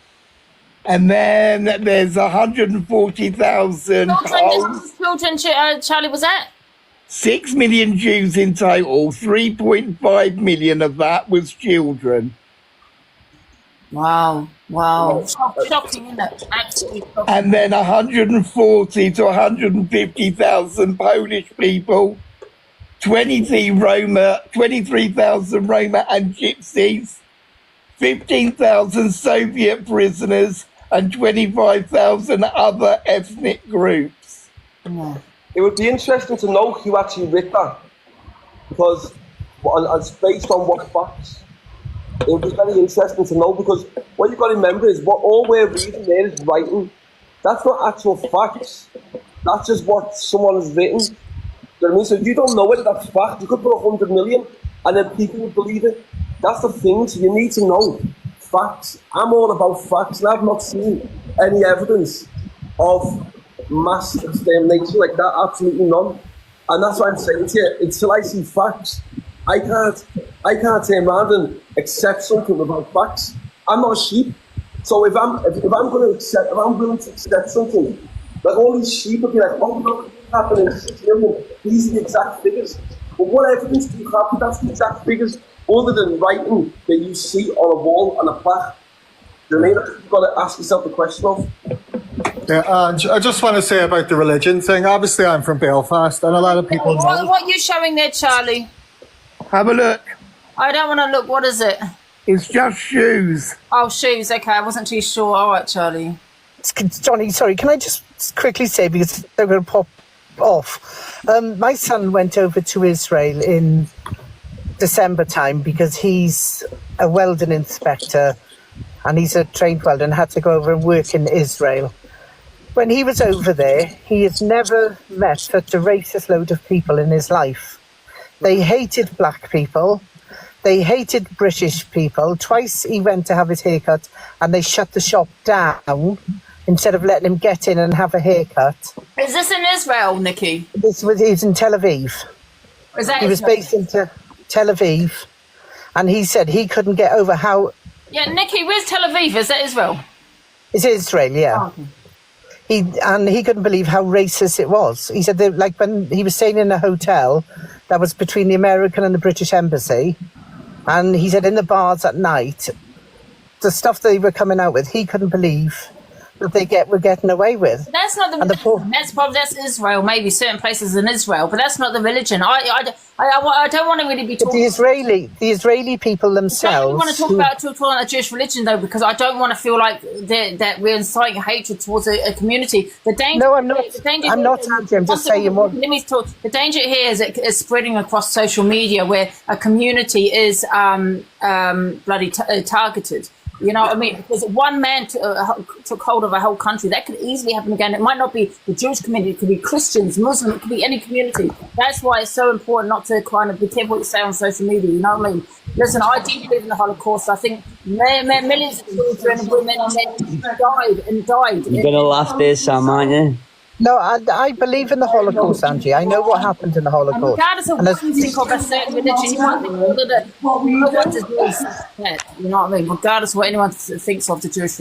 And then there's 140,000 Children, Charlie, was that? 6 million Jews in total, 3.5 million of that was children. Wow. Shocking, isn't it? Absolutely shocking. And then 140 to 150,000 Polish people, 23,000 Roma and Gypsies, 15,000 Soviet prisoners, and 25,000 other ethnic groups. It would be interesting to know who actually wrote that, because it's based on what facts. It would be very interesting to know, because what you've got to remember is what all we're reading there is writing. That's not actual facts. That's just what someone has written. You know what I mean? So if you don't know whether that's fact, you could put 100 million and then people would believe it. That's the thing. So you need to know facts. I'm all about facts, and I've not seen any evidence of mass extermination like that. Absolutely none. And that's what I'm saying to you. Until I see facts, I can't turn around and accept something without facts. I'm not a sheep. So if I'm willing to accept something, like all these sheep will be like, oh look, what's happening in 6 million, these are the exact figures. But what evidence do you have that that's the exact figures, other than writing that you see on a wall and a plaque? You know what I mean? You've got to ask yourself the question of. Yeah, I just want to say about the religion thing. Obviously, I'm from Belfast, and a lot of people know. What are you showing there, Charlie? Have a look. I don't want to look. What is it? It's just shoes. Oh, shoes. Okay, I wasn't too sure. All right, Charlie. Johnny, sorry, can I just quickly say, because they're going to pop off. My son went over to Israel in December time because he's a welding inspector and he's a trained welder and had to go over and work in Israel. When he was over there, he has never met such a racist load of people in his life. They hated black people. They hated British people. Twice he went to have his haircut and they shut the shop down instead of letting him get in and have a haircut. Is this in Israel, Nikki? He's in Tel Aviv. Is that he was Israel? based in Tel Aviv, and he said he couldn't get over how... Yeah, Nikki, where's Tel Aviv? Is that Israel? It's Israel, yeah. Oh. He couldn't believe how racist it was. He said that, like, when he was staying in a hotel that was between the American and the British embassy, and he said in the bars at night, the stuff they were coming out with, he couldn't believe that were getting away with. That's not the religion. That's Israel. Maybe certain places in Israel, but that's not the religion. I don't want to really be talking. The Israeli people themselves. I don't want to talk about the Jewish religion though, because I don't want to feel like that we're inciting hatred towards a community. The danger. No, I'm not. I'm not anti. I'm just saying what. Let me talk. The danger here is it's spreading across social media, where a community is bloody targeted. You know what I mean? Because one man took hold of a whole country. That could easily happen again. It might not be the Jewish community. It could be Christians, Muslims. It could be any community. That's why it's so important not to kind of be careful what you say on social media. You know what I mean? Listen, I do believe in the Holocaust. I think millions of children, women, and men died. You're going to laugh there, Sam, aren't you? No, I believe in the Holocaust, Angie. I know what happened in the Holocaust. And regardless of what you think of a certain religion, you might think, what does this mean? You know what I mean? Regardless of what anyone thinks of the Jewish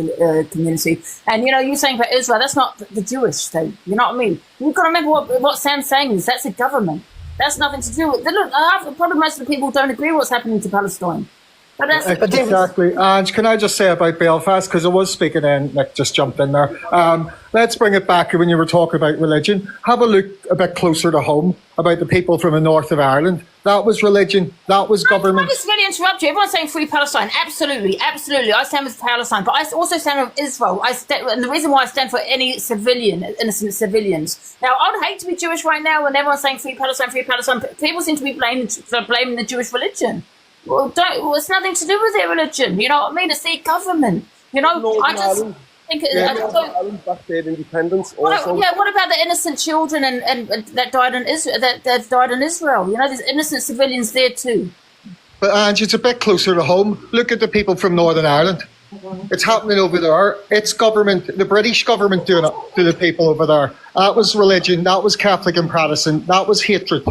community. And, you know, you're saying about Israel, that's not the Jewish thing. You know what I mean? You've got to remember what Sam's saying is that's a government. That's nothing to do with... Look, probably most of the people don't agree with what's happening to Palestine. But that's exactly. And can I just say about Belfast, because I was speaking in, Nick just jumped in there. Let's bring it back when you were talking about religion. Have a look a bit closer to home about the people from the north of Ireland. That was religion. That was government. I just really interrupt you. Everyone's saying free Palestine. Absolutely, absolutely. I stand with Palestine, but I also stand with Israel. And the reason why I stand for any innocent civilians. Now, I would hate to be Jewish right now when everyone's saying free Palestine, free Palestine. People seem to be blaming the Jewish religion. Well, it's nothing to do with their religion. You know what I mean? It's their government. You know, I just think back their independence. Also. What about the innocent children and that died in Israel? That died in Israel. You know, there's innocent civilians there too. But Ange, it's a bit closer to home. Look at the people from Northern Ireland. It's happening over there. It's government, the British government doing it to the people over there. That was religion. That was Catholic and Protestant. That was hatred.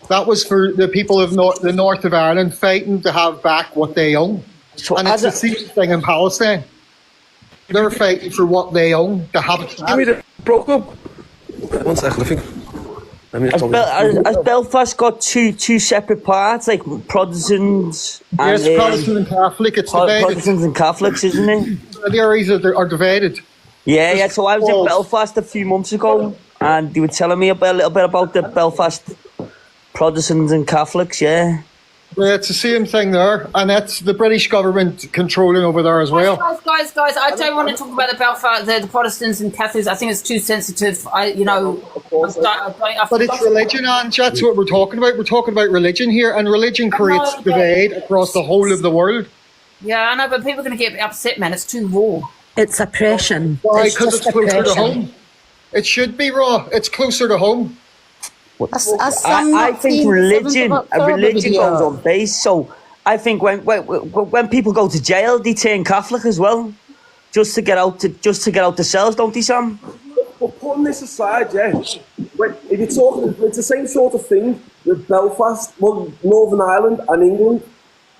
That was for the people of the north of Ireland fighting to have back what they own. And it's the same thing in Palestine. They're fighting for what they own, to have it back. Give me the broke up. 1 second, I think. Has Belfast got two separate parts, like Protestants and... Yes, Protestant and Catholic, it's divided. Protestants and Catholics, isn't it? The areas are divided. Yeah, so I was in Belfast a few months ago, and they were telling me a little bit about the Belfast Protestants and Catholics, yeah. Yeah, it's the same thing there, and that's the British government controlling over there as well. Guys, I don't want to talk about the Belfast, the Protestants and Catholics. I think it's too sensitive. But it's religion, and that's what we're talking about. We're talking about religion here, and religion creates divide across the whole of the world. Yeah, I know, but people are going to get upset, man. It's too raw. It's oppression. Why? Because it's closer to home. It should be raw. It's closer to home. I think religion goes on base. So I think when people go to jail, they turn Catholic as well, just to get out the cells, don't they, Sam? But putting this aside, yeah, if you're talking, it's the same sort of thing with Belfast, well, Northern Ireland and England.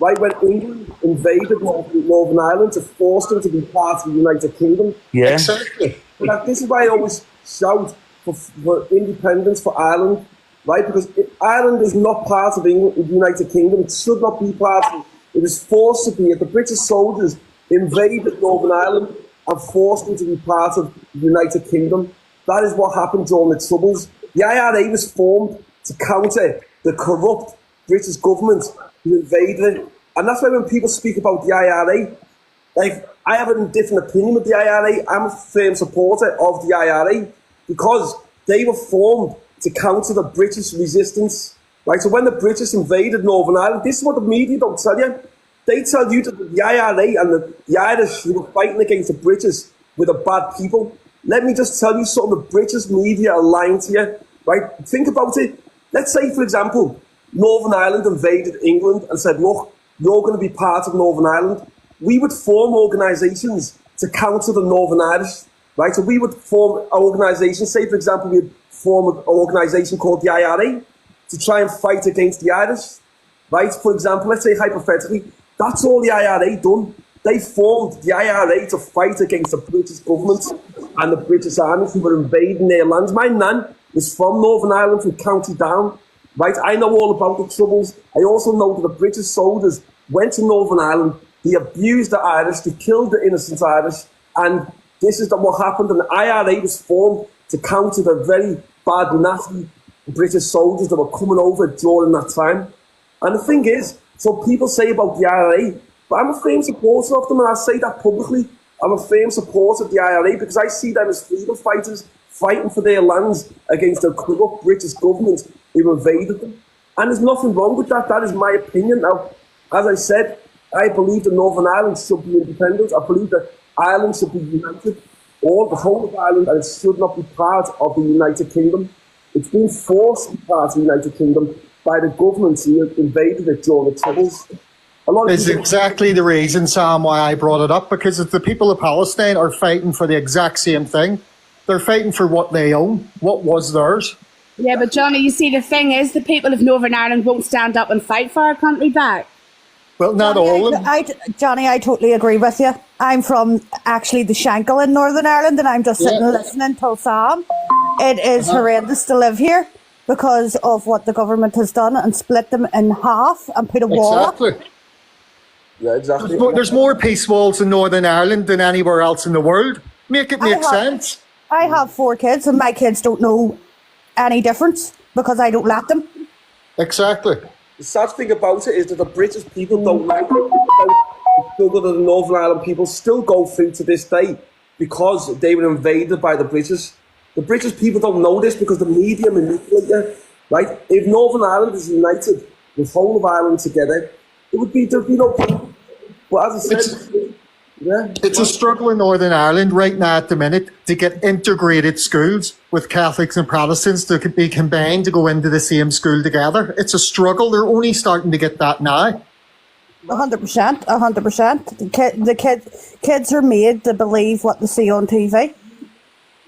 Right, when England invaded Northern Ireland to force them to be part of the United Kingdom. Yeah. Exactly. But this is why I always shout for independence for Ireland, right? Because Ireland is not part of England, the United Kingdom. It should not be part of it. It was forced to be. The British soldiers invaded Northern Ireland and forced them to be part of the United Kingdom. That is what happened during the Troubles. The IRA was formed to counter the corrupt British government who invaded it. And that's why when people speak about the IRA, like, I have a different opinion with the IRA. I'm a firm supporter of the IRA because they were formed to counter the British resistance. Right? So when the British invaded Northern Ireland, this is what the media don't tell you. They tell you that the IRA and the Irish who were fighting against the British were the bad people. Let me just tell you something. The British media are lying to you. Right? Think about it. Let's say, for example, Northern Ireland invaded England and said, look, you're going to be part of Northern Ireland. We would form organisations to counter the Northern Irish, right? So we would form organisations, say, for example, we'd form an organisation called the IRA to try and fight against the Irish, right? For example, let's say hypothetically, that's all the IRA done. They formed the IRA to fight against the British government and the British armies who were invading their lands. My nan was from Northern Ireland, from County Down. Right, I know all about the Troubles. I also know that the British soldiers went to Northern Ireland, they abused the Irish, they killed the innocent Irish, and this is what happened. And the IRA was formed to counter the very bad, nasty British soldiers that were coming over during that time. And the thing is, so people say about the IRA, but I'm a firm supporter of them, and I say that publicly. I'm a firm supporter of the IRA because I see them as freedom fighters fighting for their lands against the corrupt British government who invaded them. And there's nothing wrong with that. That is my opinion. Now, as I said, I believe that Northern Ireland should be independent. I believe that Ireland should be united, or the whole of Ireland, and it should not be part of the United Kingdom. It's been forced to be part of the United Kingdom by the government who invaded it during the Troubles. It's exactly the reason, Sam, why I brought it up, because the people of Palestine are fighting for the exact same thing. They're fighting for what they own, what was theirs. Yeah, but Johnny, you see, the thing is, the people of Northern Ireland won't stand up and fight for our country back. Well, not all of them. Johnny, I totally agree with you. I'm from actually the Shankill in Northern Ireland, and I'm just sitting listening to Sam. It is horrendous to live here because of what the government has done and split them in half and put a wall up. Exactly. Yeah, exactly. There's more peace walls in Northern Ireland than anywhere else in the world. Make it make sense. I have 4 kids, and my kids don't know any difference because I don't let them. Exactly. The sad thing about it is that the British people don't like it. The struggle that the Northern Ireland people still go through to this day because they were invaded by the British. The British people don't know this because the media manipulate you, right? If Northern Ireland is united, the whole of Ireland together, there'd be no problem. But as I said, it's a struggle in Northern Ireland right now at the minute to get integrated schools with Catholics and Protestants to be combined to go into the same school together. It's a struggle. They're only starting to get that now. 100%, 100%. The kids are made to believe what they see on TV.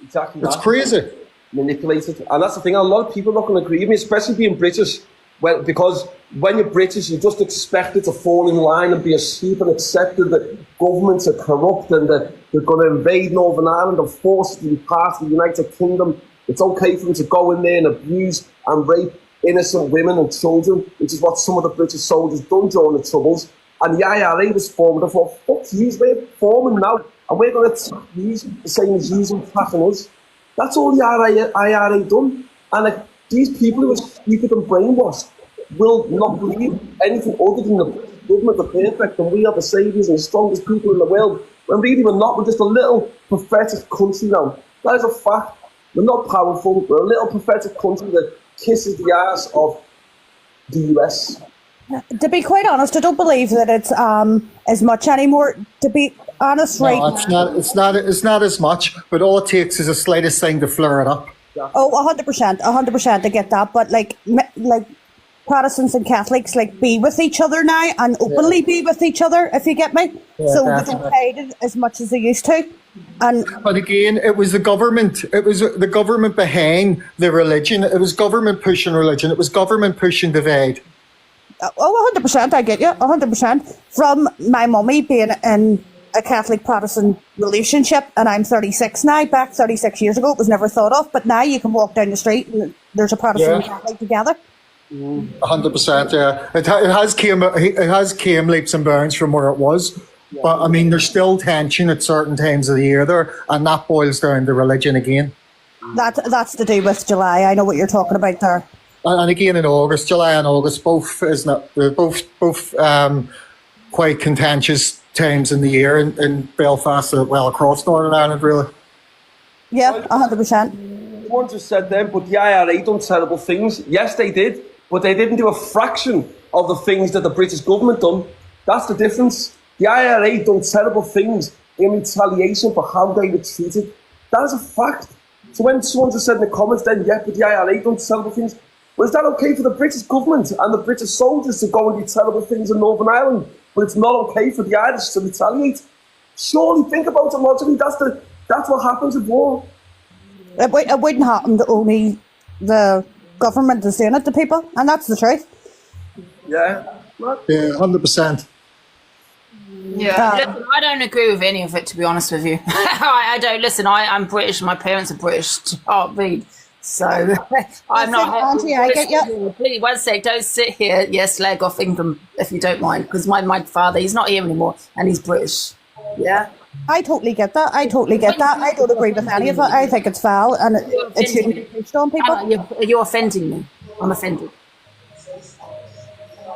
Exactly. It's crazy. Manipulated. And that's the thing, a lot of people are not going to agree with me, especially being British. Well, because when you're British, you just expect it to fall in line and be a sheep and accept that governments are corrupt and that they're going to invade Northern Ireland and force it to be part of the United Kingdom. It's okay for them to go in there and abuse and rape innocent women and children, which is what some of the British soldiers done during the Troubles. And the IRA was formed. I thought, fuck you, we're forming now, and we're going to attack you the same as you attacking us. That's all the IRA done. And like, these people who are stupid and brainwashed will not believe anything other than the government are perfect and we are the saviours and the strongest people in the world. When really we're not. We're just a little pathetic country now. That is a fact. We're not powerful. We're a little pathetic country that kisses the ass of the US. To be quite honest, I don't believe that it's as much anymore. To be honest, right? No, it's not as much. But all it takes is the slightest thing to flare it up. Oh, 100%, I get that. But like Protestants and Catholics be with each other now and openly be with each other, if you get me. Yeah, so definitely. they don't hide it as much as they used to. But again, it was the government. It was the government behind the religion. It was government pushing religion. It was government pushing divide. Oh, 100%, I get you, 100%. From my mummy being in a Catholic Protestant relationship, and I'm 36 now. Back 36 years ago, it was never thought of. But now you can walk down the street and there's a Protestant and Catholic together. 100%, yeah. It has came leaps and bounds from where it was. But I mean, there's still tension at certain times of the year there, and that boils down to religion again. That's to do with July. I know what you're talking about there. And again in August, July and August, both isn't it? They're both quite contentious times in the year in Belfast, well across Northern Ireland, really. Yeah, 100%. The ones who said them, but the IRA done terrible things. Yes, they did, but they didn't do a fraction of the things that the British government done. That's the difference. The IRA done terrible things in retaliation for how they were treated. That is a fact. So when someone just said in the comments then, yeah, but the IRA done terrible things, well, is that okay for the British government and the British soldiers to go and do terrible things in Northern Ireland, but it's not okay for the Irish to retaliate? Surely think about it logically. That's what happens with war. It wouldn't happen to only the government is doing it to people, and that's the truth. Yeah. Yeah, 100%. Yeah, listen, I don't agree with any of it, to be honest with you. I don't. Listen, I'm British. My parents are British to heartbeat. So I'm not. Auntie, I get you. Please, one sec. Don't sit here. Yes, leg off England if you don't mind, because my father, he's not here anymore, and he's British. Yeah. I totally get that. I don't agree with any of it. I think it's foul, and it shouldn't be pushed on people. You're offending me. I'm offended.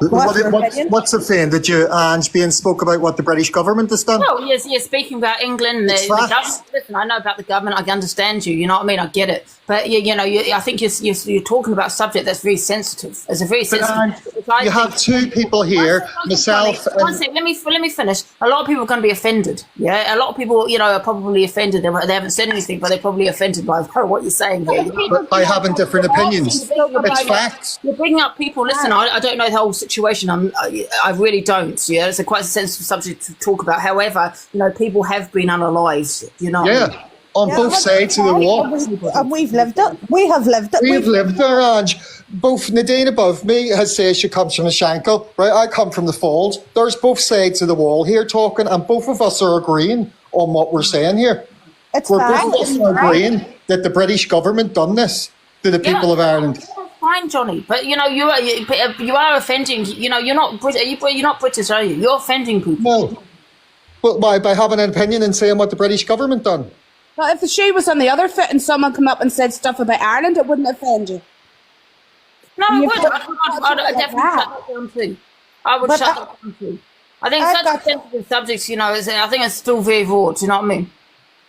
What's offended you, Ange, being spoke about what the British government has done? Well, you're speaking about England. The government. Listen, I know about the government. I can understand you. You know what I mean? I get it. But I think you're talking about a subject that's very sensitive. It's a very sensitive. You have two people here, myself. One second, let me finish. A lot of people are going to be offended. Yeah, a lot of people, are probably offended. They haven't said anything, but they're probably offended by what you're saying here. But by having different opinions, it's facts. You're bringing up people. Listen, I don't know the whole situation. I really don't. Yeah, it's quite a sensitive subject to talk about. However, people have been unalived. Yeah. On both sides of the wall. And we've lived it. We have lived it. We've lived there, Ange. Both Nadine above me has said she comes from the Shankill, right? I come from the Falls. There's both sides of the wall here talking, and both of us are agreeing on what we're saying here. Both of us are agreeing that the British government done this to the people of Ireland. Fine, Johnny, but you are offending. You're not You're not British, are you? You're offending people. No. Well, why? By having an opinion and saying what the British government done. Well, if the shoe was on the other foot and someone come up and said stuff about Ireland, it wouldn't offend you. No, it would. I'd definitely shut that down too. I would shut that down too. I think such sensitive subjects, I think it's still very broad. Do you know what I mean?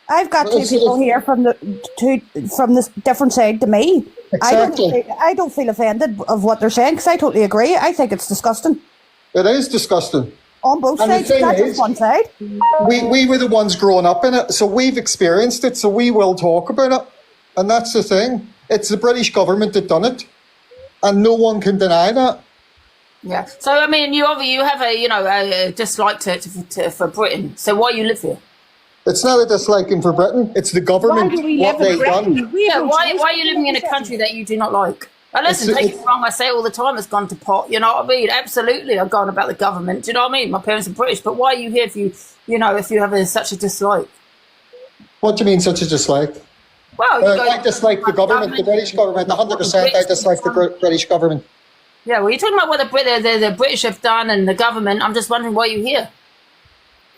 I've got two people here from the different side to me. Exactly. I don't feel offended of what they're saying because I totally agree. I think it's disgusting. It is disgusting. On both sides, not just one side. We were the ones growing up in it, so we've experienced it, so we will talk about it. And that's the thing. It's the British government that done it. And no one can deny that. Yeah. So, I mean, you have a dislike for Britain. So why you live here? It's not a disliking for Britain. It's the government, what they've done. Yeah, why are you living in a country that you do not like? But listen, It's- take it wrong, I say it all the time, it's gone to pot, you know what I mean? Absolutely, I'm going about the government, do you know what I mean? My parents are British, but why are you here if you have such a dislike? What do you mean, such a dislike? Well, you I dislike the government, the British government, 100%. I dislike the British government. Yeah, well, you're talking about what the British have done and the government. I'm just wondering why you're here.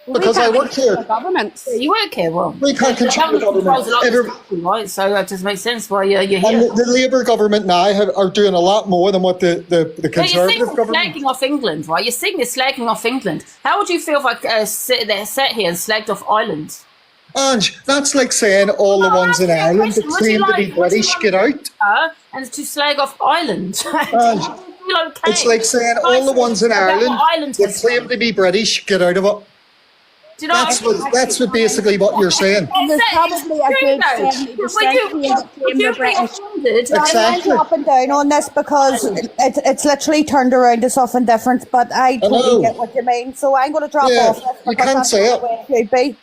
Because I work here. Governments. Yeah, you work here, well. We can't control the government. Controls a lot of this country, right? So it just makes sense why you're here. And the Labour government now are doing a lot more than what the You're Conservative government. slagging off England, right? You're saying you're slagging off England. How would you feel if I sat here and slagged off Ireland? Ange, that's like saying all the ones in Ireland that claim to be British get out. And to slag off Ireland. Ange, it's like saying all the ones in Ireland that claim to be British get out of it. Do you know That's what basically what you're saying. And there's probably a good 70% here British. Exactly. I go up and down on this because it's literally turned around to something different, but I totally get what you mean. So I'm going to drop off this you because can't that's say the way it should be.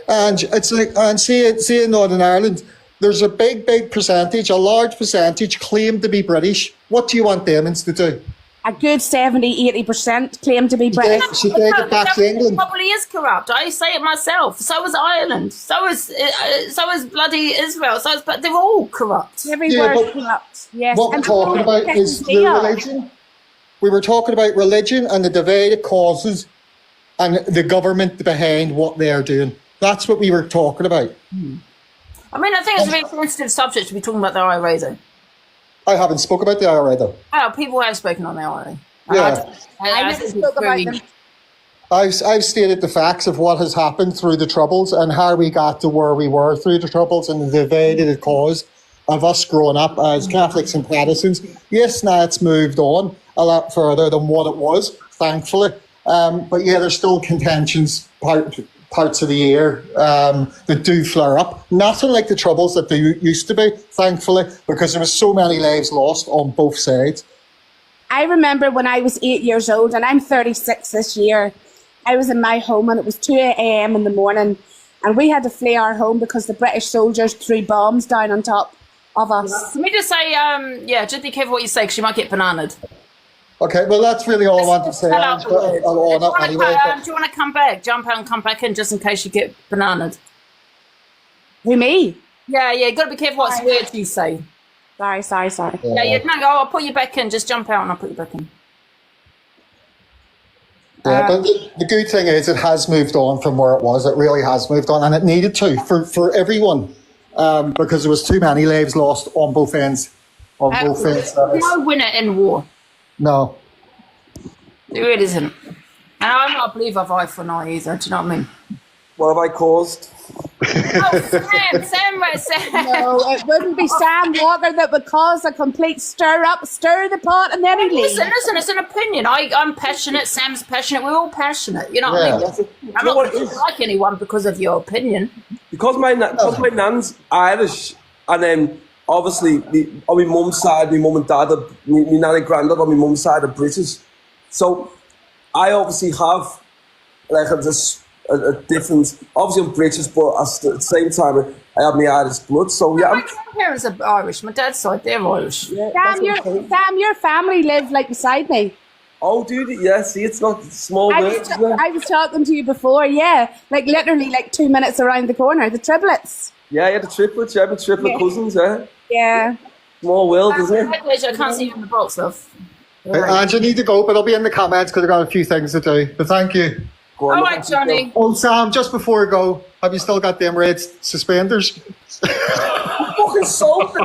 And it's like, and see in Northern Ireland, there's a big percentage, a large percentage claim to be British. What do you want them to do? A good 70-80% claim to be British. Should they get back to England? Probably is corrupt. I say it myself. So is Ireland. So is bloody Israel. But they're all corrupt. Everywhere corrupt. Yes. What we're talking about is the religion. We were talking about religion and the divide it causes and the government behind what they're doing. That's what we were talking about. I mean, I think it's a very sensitive subject to be talking about the IRA, though. I haven't spoke about the IRA though. Oh, people have spoken on the IRA. Yeah. I never spoke about them. I've stated the facts of what has happened through the Troubles and how we got to where we were through the Troubles and the divide it caused of us growing up as Catholics and Protestants. Yes, now it's moved on a lot further than what it was, thankfully. But yeah, there's still contentions parts of the year that do flare up. Nothing like the Troubles that they used to be, thankfully, because there was so many lives lost on both sides. I remember when I was 8 years old, and I'm 36 this year, I was in my home and it was 2 a.m. in the morning, and we had to flee our home because the British soldiers threw bombs down on top of us. Let me just say, just be careful what you say because you might get bananaed. Okay, well, that's really all I want to say. Do you But want to come back? Jump out and come back in just in case you get bananaed. Who, me? Yeah, you got to be careful what words you say. Sorry. I'll put you back in. Just jump out and I'll put you back in. Yeah, but the good thing is it has moved on from where it was. It really has moved on, and it needed to for everyone because there was too many lives lost on both ends. There's no winner in war. No. There really isn't. And I'm not a believer of eye for an eye either. Do you know what I mean? What have I caused? Sam. No, it wouldn't be Sam Walker that would cause a complete stir the pot, and then he leaves. Listen, it's an opinion. I'm passionate, Sam's passionate, we're all passionate. You know what I mean? I'm not going to like anyone because of your opinion. Because my nan's Irish, and then obviously on my mum's side, my mum and dad, my nan and granddad on my mum's side are British. So I obviously have like a different, obviously I'm British, but at the same time I have my Irish blood. So yeah, my grandparents are Irish. My dad's side, they're Irish. Sam, your family live like beside me. Oh, dude, yeah. See, it's not small. I was talking to you before. Yeah, like literally like 2 minutes around the corner. The triplets. Yeah, the triplets. Yeah, the triplet cousins. Yeah. Yeah. Small world, isn't it? I can't see you in the box, love. And you need to go, but I'll be in the comments because I've got a few things to do. But thank you. All right, Johnny. Oh, Sam, just before we go, have you still got them red suspenders? Fucking salt.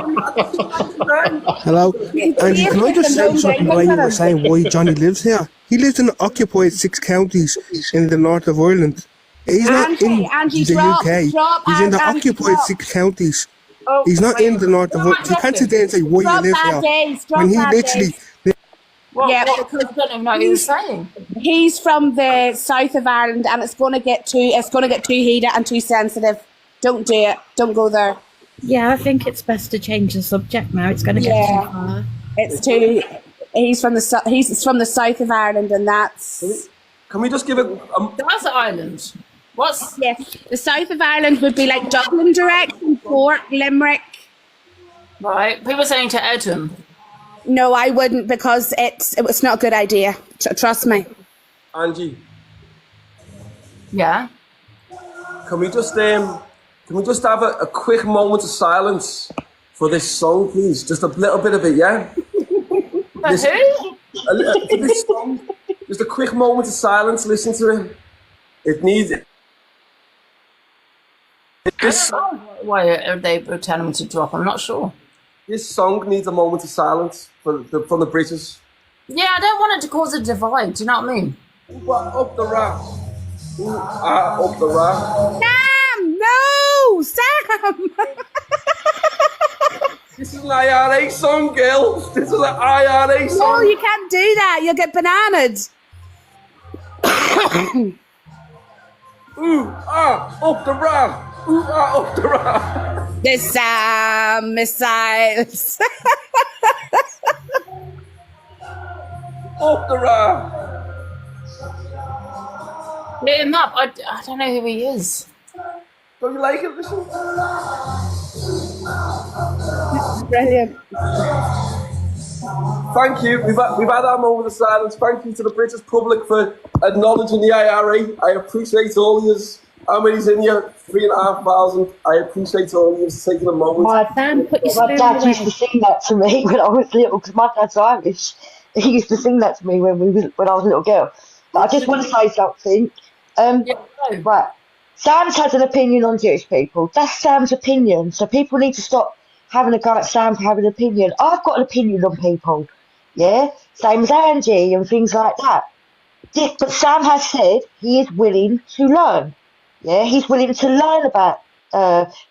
Hello, Angie, can I just say something while you were saying why Johnny lives here? He lives in occupied 6 counties in the north of Ireland. He's not in the UK. He's in the occupied 6 counties. He's not in the north of Ireland. You can't sit there and say why you live here. When he literally... Because I don't even know what he was saying. He's from the south of Ireland, and it's going to get too heated and too sensitive. Don't do it. Don't go there. Yeah, I think it's best to change the subject now. It's going to get too far. It's too. He's from the south of Ireland, and that's. Can we just give it? That's Ireland. What's the south of Ireland would be like Dublin direction, Cork, Limerick. Right. People are saying to Adam. No, I wouldn't, because it's not a good idea. Trust me. Angie, Yeah. can we just have a quick moment of silence for this song, please? Just a little bit of it, yeah? For who? For this song, just a quick moment of silence. Listen to it. It needs it. Why are they telling me to drop? I'm not sure. This song needs a moment of silence from the British. Yeah, I don't want it to cause a divide. Do you know what I mean? Up the rap. Up the rap. Sam! No! Sam! This is an IRA song, girls. This is an IRA song. No, you can't do that. You'll get bananaed. Up the rap. Up the rap. The Sam missiles. Up the rap. Hit him up. I don't know who he is. Don't you like it? Listen. Brilliant. Thank you. We've had our moment of silence. Thank you to the British public for acknowledging the IRA. I appreciate all yous. How many's in here? 3,500. I appreciate all yous taking a moment. My dad used to sing that to me when I was little, because my dad's Irish. He used to sing that to me when I was a little girl. But I just want to say something. Right. Sam's has an opinion on Jewish people. That's Sam's opinion. So people need to stop having a go at Sam for having an opinion. I've got an opinion on people. Yeah? Same as Angie and things like that. Yeah, but Sam has said he is willing to learn. Yeah? He's willing to learn about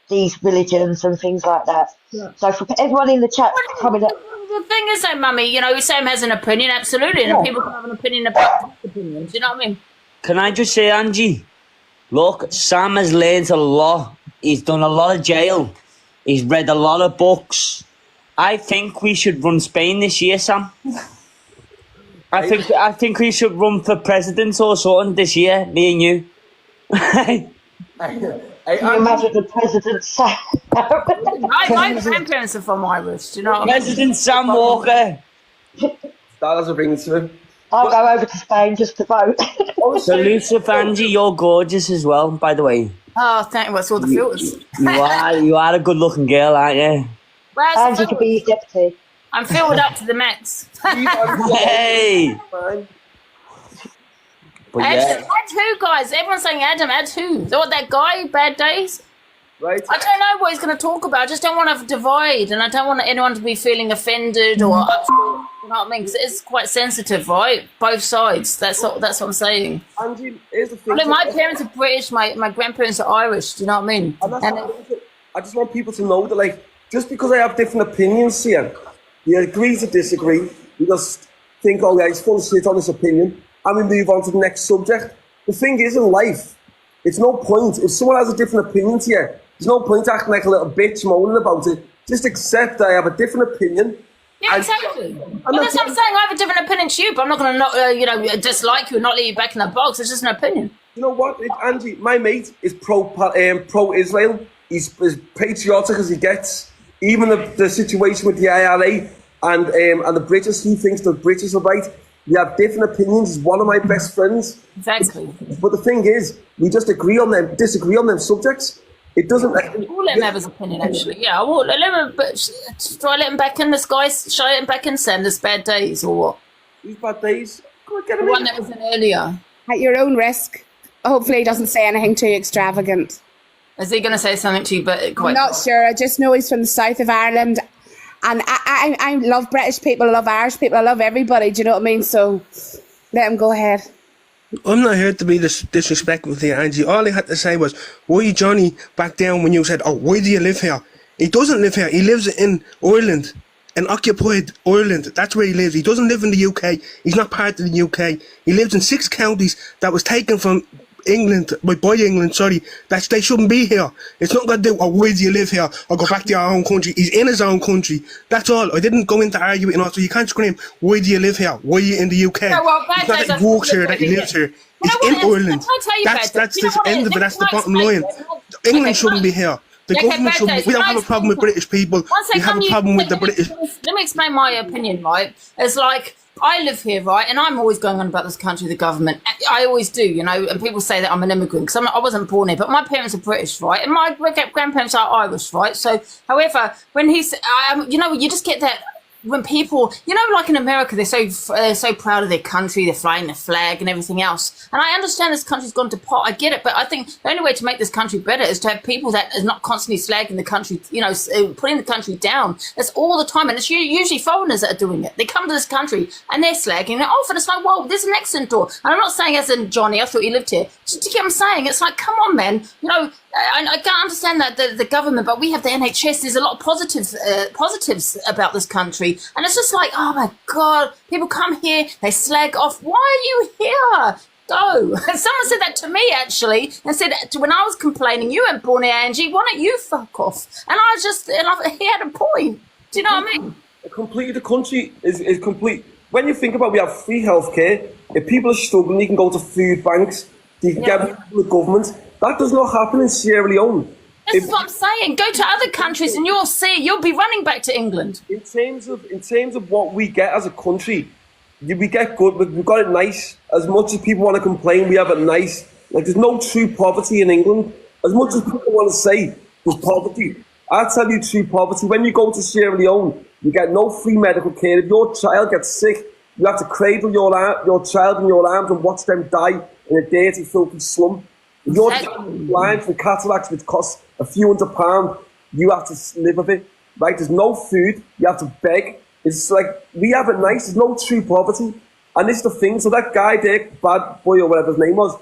these religions and things like that. Yeah. So for everyone in the chat coming up. The thing is, though, Mummy, you know, Sam has an opinion, absolutely, and people can have an opinion about his opinions. Do you know what I mean? Can I just say, Angie? Look, Sam has learned a lot. He's done a lot of jail. He's read a lot of books. I think we should run Spain this year, Sam. I think we should run for president or something this year, me and you. Can you imagine the president, Sam? My grandparents are from Irish, do you know what I mean? President Sam Walker. That doesn't bring it to him. I'll go over to Spain just to vote. Salute, Angie. You're gorgeous as well, by the way. Oh, thank you. What's all the filters? You are a good-looking girl, aren't you? Angie could be his deputy. I'm filled up to the max. Hey! Add who, guys? Everyone's saying Adam. Add who? What, that guy? Bad Days? Right. I don't know what he's going to talk about. I just don't want to divide, and I don't want anyone to be feeling offended or upset. You know what I mean? Because it's quite sensitive, right? Both sides. That's what I'm saying. Angie, here's the thing. Look, my parents are British. My grandparents are Irish. Do you know what I mean? I just want people to know that, like, just because I have different opinions here, we agree to disagree. We just think, oh, yeah, he's full of shit on his opinion, and we move on to the next subject. The thing is, in life, it's no point. If someone has a different opinion to you, there's no point acting like a little bitch moaning about it. Just accept that I have a different opinion. Yeah, exactly. Well, that's what I'm saying. I have a different opinion to you, but I'm not going to dislike you and not let you back in that box. It's just an opinion. You know what, Angie? My mate is pro-Israel. He's as patriotic as he gets. Even the situation with the IRA and the British, he thinks the British are right. We have different opinions. He's one of my best friends. Exactly. But the thing is, we just disagree on them subjects. It doesn't. We'll let him have his opinion, actually. Yeah, I will. Let him. Try let him back in. This guy, shall I let him back in? Sam, this Bad Days or what? These Bad Days. Go on, get him the one that was in earlier. At your own risk. Hopefully, he doesn't say anything too extravagant. Is he going to say something to you? But I'm not sure. I just know he's from the south of Ireland, and I love British people. I love Irish people. I love everybody. Do you know what I mean? So let him go ahead. I'm not here to be disrespectful to you, Angie. All I had to say was, why Johnny back down when you said, oh, why do you live here? He doesn't live here. He lives in Ireland, in occupied Ireland. That's where he lives. He doesn't live in the UK. He's not part of the UK. He lives in 6 counties that was taken from England, by England, sorry, that they shouldn't be here. It's not going to do, oh, why do you live here? Or go back to your own country. He's in his own country. That's all. I didn't go into argue with him. So you can't scream, why do you live here? Why are you in the UK? No, well, it's not that he walks here, that he lives here. He's in Ireland. That's the end of it. That's the bottom line. England shouldn't be here. The government should, we don't have a problem with British people. We have a problem with the British. Let me explain my opinion, right? It's like, I live here, right, and I'm always going on about this country, the government. I always do, you know, and people say that I'm an immigrant because I wasn't born here, but my parents are British, right, and my grandparents are Irish, right? So, however, when he's, you know, you just get that when people, you know, like in America, they're so proud of their country, they're flying the flag and everything else. And I understand this country's gone to pot. I get it, but I think the only way to make this country better is to have people that is not constantly slagging the country, you know, putting the country down. That's all the time, and it's usually foreigners that are doing it. They come to this country and they're slagging it off, and it's like, well, there's an accent door. And I'm not saying as in Johnny, I thought he lived here. Just to get what I'm saying, it's like, come on, man, you know. I can't understand that the government, but we have the NHS. There's a lot of positives about this country, and it's just like, oh my God, people come here, they slag off. Why are you here? Go. And someone said that to me actually, and said when I was complaining, you weren't born here, Angie. Why don't you fuck off? And he had a point. Do you know what I mean? Completely, the country is complete. When you think about, we have free healthcare. If people are struggling, you can go to food banks. You can get people with government. That does not happen in Sierra Leone. This is what I'm saying. Go to other countries and you'll see. You'll be running back to England. In terms of what we get as a country, we get good. We've got it nice. As much as people want to complain, we have it nice. Like, there's no true poverty in England. As much as people want to say there's poverty, I'll tell you true poverty. When you go to Sierra Leone, you get no free medical care. If your child gets sick, you have to cradle your child in your arms and watch them die in a dirty, filthy slum. If you're blind from cataracts, which costs a few £100, you have to live with it, right? There's no food, you have to beg. It's like, we have it nice, there's no true poverty. And this is the thing, so that guy there, Bad Boy or whatever his name was,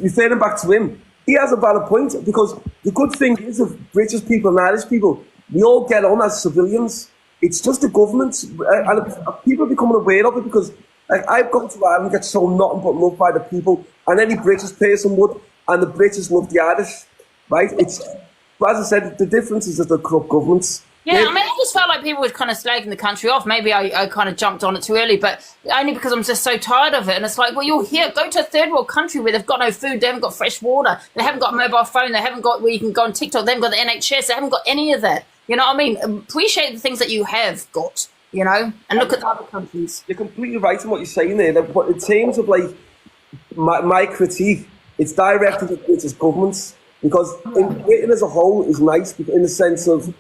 referring back to him, he has a valid point, because the good thing is of British people and Irish people, we all get on as civilians. It's just the government, and people are becoming aware of it, because like, I've gone to Ireland and get shown nothing but love by the people, and any British person would, and the British love the Irish, right? It's, as I said, the difference is that the corrupt governments. Yeah, I mean, I just felt like people were kind of slagging the country off. Maybe I kind of jumped on it too early, but only because I'm just so tired of it. And it's like, well, you're here. Go to a third world country where they've got no food, they haven't got fresh water, they haven't got a mobile phone, they haven't got where you can go on TikTok, they haven't got the NHS, they haven't got any of that. You know what I mean? Appreciate the things that you have got, you know, and look at the other countries. You're completely right in what you're saying there. But in terms of, like, my critique, it's directed at British governments, because in Britain as a whole is nice in the sense of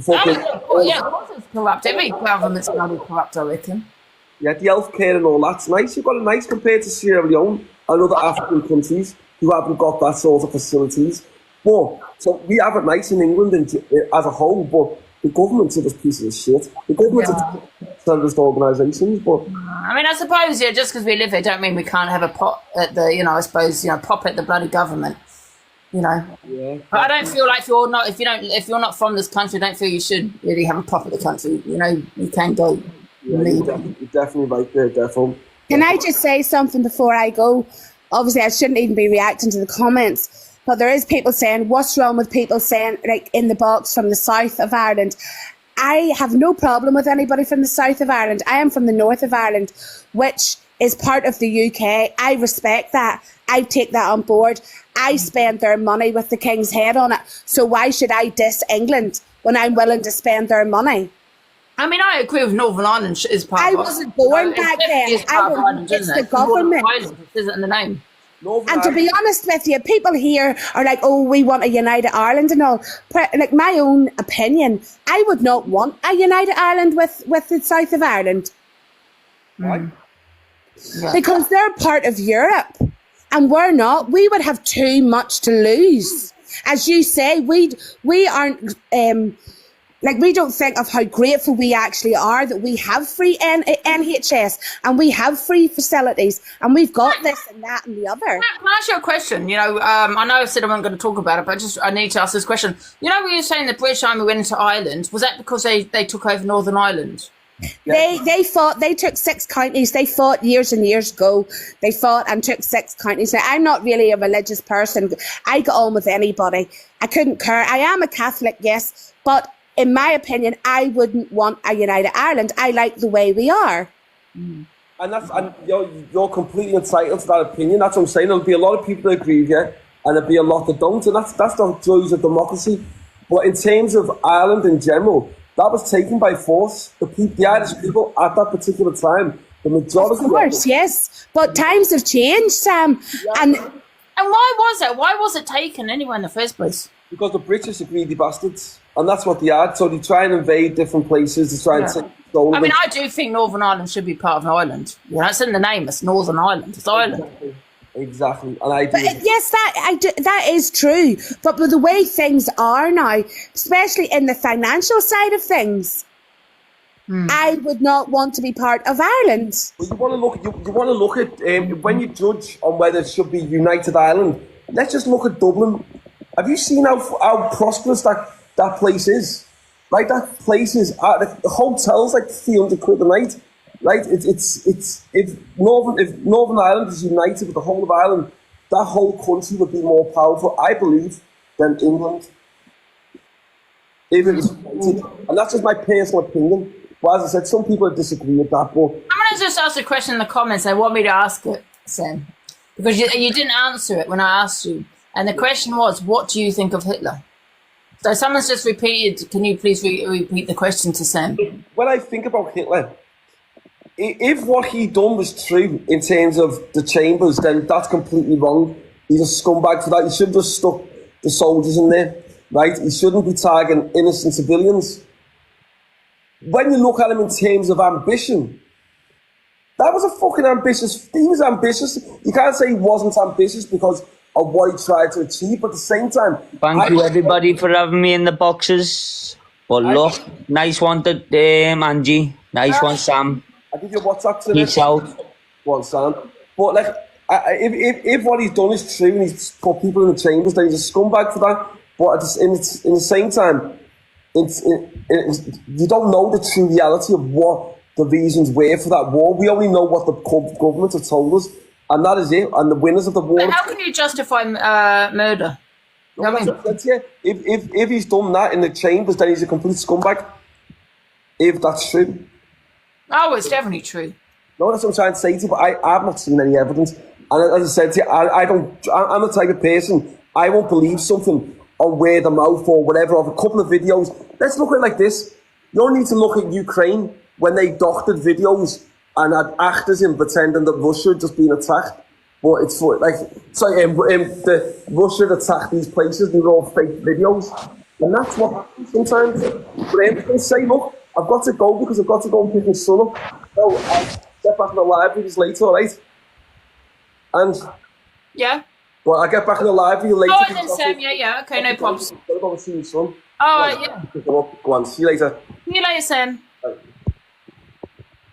fucking, of course it's corrupt. Every government's going to be corrupt, I reckon. Yeah, the healthcare and all that's nice. You've got it nice compared to Sierra Leone and other African countries who haven't got that sort of facilities. But so we have it nice in England as a whole, but the governments are just pieces of shit. The governments are terrorist organisations, but I mean, I suppose, yeah, just because we live here don't mean we can't have a pot at the, you know, I suppose, you know, pop at the bloody government, you know. Yeah. But I don't feel like if you're not from this country, I don't feel you should really have a pop at the country. You know, you can go. Yeah, you're definitely right there, definitely. Can I just say something before I go? Obviously, I shouldn't even be reacting to the comments. But there is people saying, what's wrong with people saying, like, in the box from the south of Ireland? I have no problem with anybody from the south of Ireland. I am from the north of Ireland, which is part of the UK. I respect that. I take that on board. I spend their money with the King's head on it. So why should I diss England when I'm willing to spend their money? I mean, I agree with Northern Ireland is part of it. I wasn't born back then. It's the government. It isn't in the name. And to be honest with you, people here are like, oh, we want a united Ireland and all. Like, my own opinion, I would not want a united Ireland with the south of Ireland. Why? Yeah. Because they're part of Europe and we're not. We would have too much to lose. As you say, we aren't... like, we don't think of how grateful we actually are that we have free NHS and we have free facilities and we've got this and that and the other. Can I ask you a question? You know, I know I said I wasn't going to talk about it, but I need to ask this question. You know, when you were saying the British Army went into Ireland, was that because they took over Northern Ireland? Yeah. They took 6 counties. They fought years and years ago. They fought and took 6 counties. Now, I'm not really a religious person. I get on with anybody. I couldn't care. I am a Catholic, yes, but in my opinion, I wouldn't want a united Ireland. I like the way we are. And you're completely entitled to that opinion. That's what I'm saying. There'll be a lot of people that agree with you. and there'd be a lot that don't, and that's the joys of democracy. But in terms of Ireland in general, that was taken by force. The Irish people at that particular time, the majority Of course, yes. But times have changed, Sam. And why was it? Why was it taken anyway in the first place? Because the British are greedy bastards, and that's what they are. So they try and invade different places to try and take control. I mean, I do think Northern Ireland should be part of Ireland. You know, it's in the name. It's Northern Ireland. It's Ireland. Exactly, and I do. But yes, that is true. But with the way things are now, especially in the financial side of things, I would not want to be part of Ireland. Well, you want to look at when you judge on whether it should be United Ireland. Let's just look at Dublin. Have you seen how prosperous that place is? Like, that place is the hotel's like £300 a night. Right? If Northern Ireland is united with the whole of Ireland, that whole country would be more powerful, I believe, than England. If it was united. And that's just my personal opinion. But as I said, some people disagree with that. But I'm going to just ask a question in the comments. I want me to ask it, Sam, because you didn't answer it when I asked you. And the question was, what do you think of Hitler? So someone's just repeated. Can you please repeat the question to Sam? When I think about Hitler, if what he done was true in terms of the chambers, then that's completely wrong. He's a scumbag for that. He should have just stuck the soldiers in there, right? He shouldn't be targeting innocent civilians. When you look at him in terms of ambition, that was a fucking ambitious. He was ambitious. You can't say he wasn't ambitious because of what he tried to achieve, but at the same time... Thank you, everybody, for having me in the boxes. But look, nice one to Angie. Nice one, Sam. I'll give you a WhatsApp to Peace out. One, Sam. But like, if what he's done is true and he's put people in the chambers, then he's a scumbag for that. But in the same time, you don't know the true reality of what the reasons were for that war. We only know what the government have told us, and that is it. And the winners of the war. But how can you justify murder? You know what I mean? If he's done that in the chambers, then he's a complete scumbag. If that's true. Oh, it's definitely true. No, that's what I'm trying to say to you, but I've not seen any evidence. And as I said to you, I'm the type of person, I won't believe something on word of mouth or whatever, of a couple of videos. Let's look at it like this. You don't need to look at Ukraine when they doctored videos and had actors in pretending that Russia had just been attacked. But it's for, like, the Russia attacked these places, they were all fake videos. And that's what happens sometimes. But I'm going to say, look, I've got to go because I've got to go and pick my son up. So I'll get back in the library later, alright? And... Yeah? Well, I'll get back in the library later. Oh, then, Sam, yeah, okay, no problems. I'm going to go and see my son. Oh, yeah. Go on, see you later. See you later, Sam. Bye.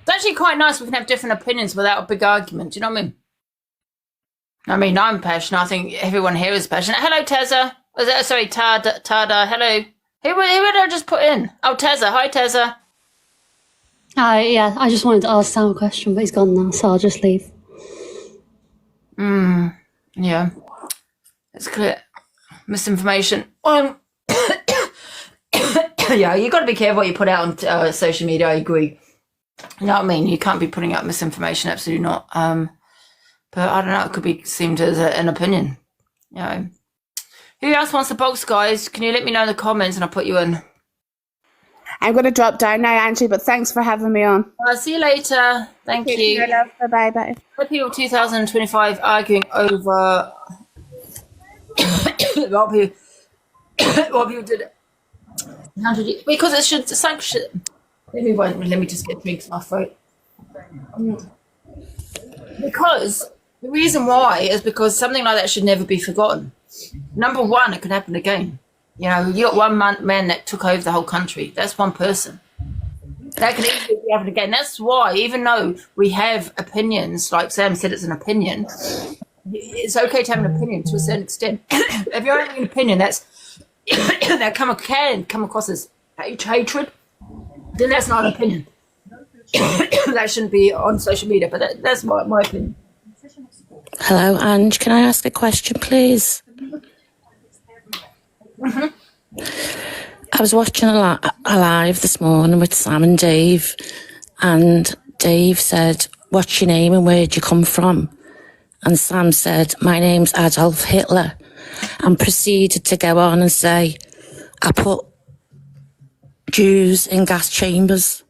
It's actually quite nice we can have different opinions without a big argument, do you know what I mean? I mean, I'm passionate. I think everyone here is passionate. Hello, Tezza. Sorry, Tada. Hello. Who did I just put in? Oh, Tezza. Hi, Tezza. Hi, yeah. I just wanted to ask Sam a question, but he's gone now, so I'll just leave. Yeah. It's clear. Misinformation. Yeah, you got to be careful what you put out on social media. I agree. You know what I mean? You can't be putting out misinformation. Absolutely not. But I don't know. It could be seemed as an opinion. You know. Who else wants the box, guys? Can you let me know in the comments and I'll put you in? I'm going to drop down now, Angie, but thanks for having me on. I'll see you later. Thank you. Love. Bye-bye. The people 2025 arguing over what people did it. Because it should sanction. Let me just get drinks in my throat. Because the reason why is because something like that should never be forgotten. Number one, it could happen again. You know, you got one man that took over the whole country. That's one person. That could easily be happening again. That's why, even though we have opinions, like Sam said, it's an opinion. It's okay to have an opinion to a certain extent. If you're having an opinion that can come across as hatred, then that's not an opinion. That shouldn't be on social media, but that's my opinion. Hello, Ange. Can I ask a question, please? I was watching a live this morning with Sam and Dave, and Dave said, "What's your name and where'd you come from?" And Sam said, "My name's Adolf Hitler." and proceeded to go on and say, I put Jews in gas chambers.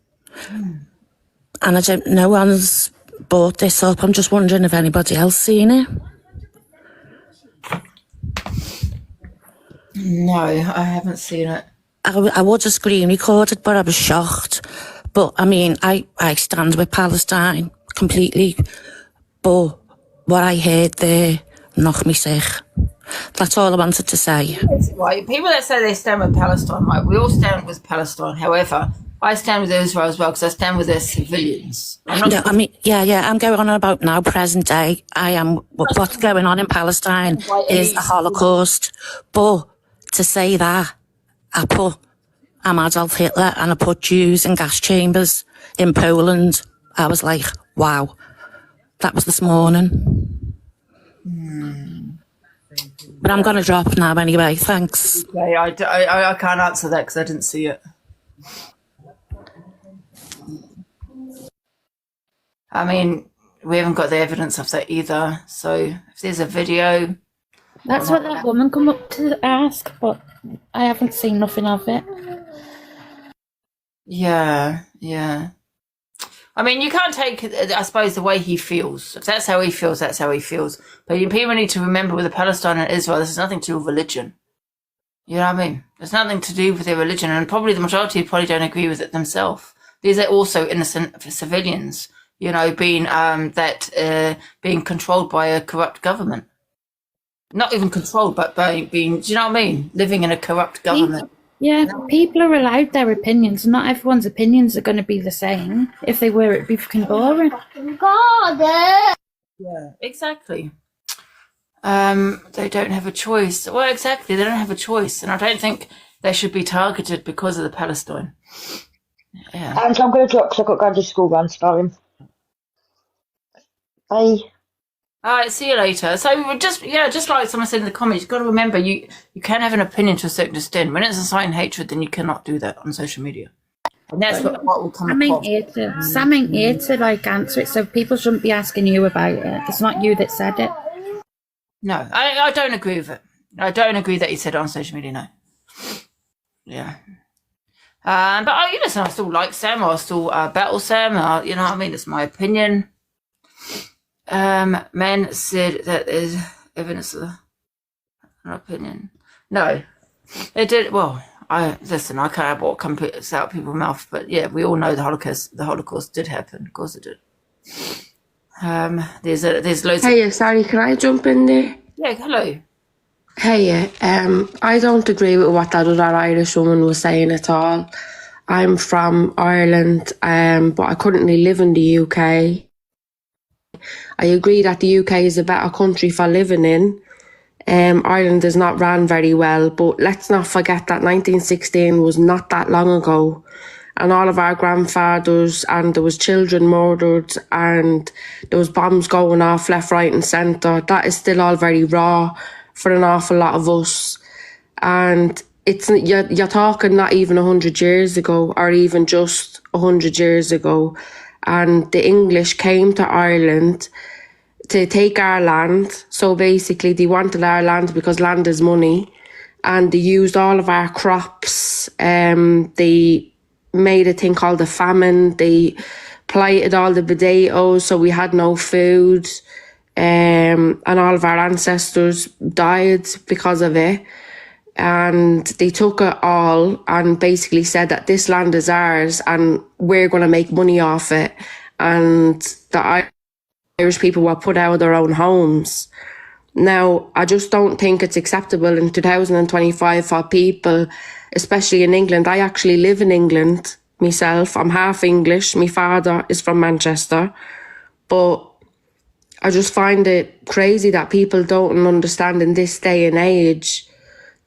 And I don't, no one's brought this up. I'm just wondering if anybody else seen it. No, I haven't seen it. I would have screen recorded, but I was shocked. But I mean, I stand with Palestine completely. But what I heard there knocked me sick. That's all I wanted to say. Right, people that say they stand with Palestine, right? We all stand with Palestine. However, I stand with Israel as well because I stand with their civilians. No, I mean, yeah, I'm going on about now, present day. I am, what's going on in Palestine is a Holocaust. But to say that, I'm Adolf Hitler and I put Jews in gas chambers in Poland, I was like, wow. That was this morning. But I'm going to drop now anyway, thanks. Okay, I can't answer that because I didn't see it. I mean, we haven't got the evidence of that either. So if there's a video... That's what that woman come up to ask, but I haven't seen nothing of it. Yeah. I mean, you can't take, I suppose, the way he feels. If that's how he feels, that's how he feels. But people need to remember with the Palestine and Israel, this has nothing to do with religion. You know what I mean? There's nothing to do with their religion, and probably the majority probably don't agree with it themselves. These are also innocent civilians, you know, being controlled by a corrupt government. Not even controlled, but being, do you know what I mean? Living in a corrupt government. People are allowed their opinions. Not everyone's opinions are going to be the same. If they were, it'd be fucking boring. Yeah, exactly. They don't have a choice. Well, exactly, they don't have a choice. And I don't think they should be targeted because of the Palestine. Yeah. And I'm going to drop because I've got to go to school run starting. Bye. All right, see you later. So just like someone said in the comments, you've got to remember you can have an opinion to a certain extent. When it's inciting hatred, then you cannot do that on social media. And that's what will come across. Sam ain't here to like answer it, so people shouldn't be asking you about it. It's not you that said it. No, I don't agree with it. I don't agree that he said it on social media, no. Yeah. But listen, I still like Sam, or I still battle Sam, you know what I mean? It's my opinion. Men said that there's evidence of an opinion. No, it did. Well, I can't have what comes out of people's mouth, but yeah, we all know the Holocaust did happen. Of course it did. There's loads. Hey, sorry, can I jump in there? Yeah, hello. Hey, I don't agree with what that other Irish woman was saying at all. I'm from Ireland, but I currently live in the UK. I agree that the UK is a better country for living in. Ireland is not ran very well, but let's not forget that 1916 was not that long ago, and all of our grandfathers, and there was children murdered, and there was bombs going off left, right and centre. That is still all very raw for an awful lot of us, and you're talking not even 100 years ago, or even just 100 years ago. And the English came to Ireland to take our land. So basically they wanted our land because land is money. And they used all of our crops. They made a thing called the famine. They planted all the potatoes, so we had no food. And all of our ancestors died because of it. And they took it all and basically said that this land is ours and we're going to make money off it. And the Irish people were put out of their own homes. Now, I just don't think it's acceptable in 2025 for people, especially in England. I actually live in England myself. I'm half English. My father is from Manchester. But I just find it crazy that people don't understand in this day and age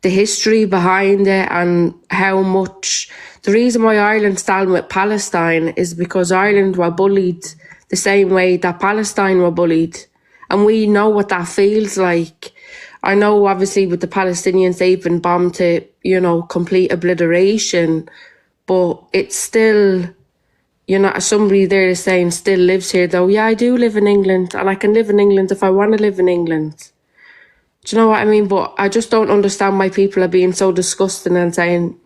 the history behind it and how much. The reason why Ireland stand with Palestine is because Ireland were bullied the same way that Palestine were bullied. And we know what that feels like. I know obviously with the Palestinians, they've been bombed to, complete obliteration. But it's still, somebody there is saying still lives here though. Yeah, I do live in England and I can live in England if I want to live in England. Do you know what I mean? But I just don't understand why people are being so disgusting and saying,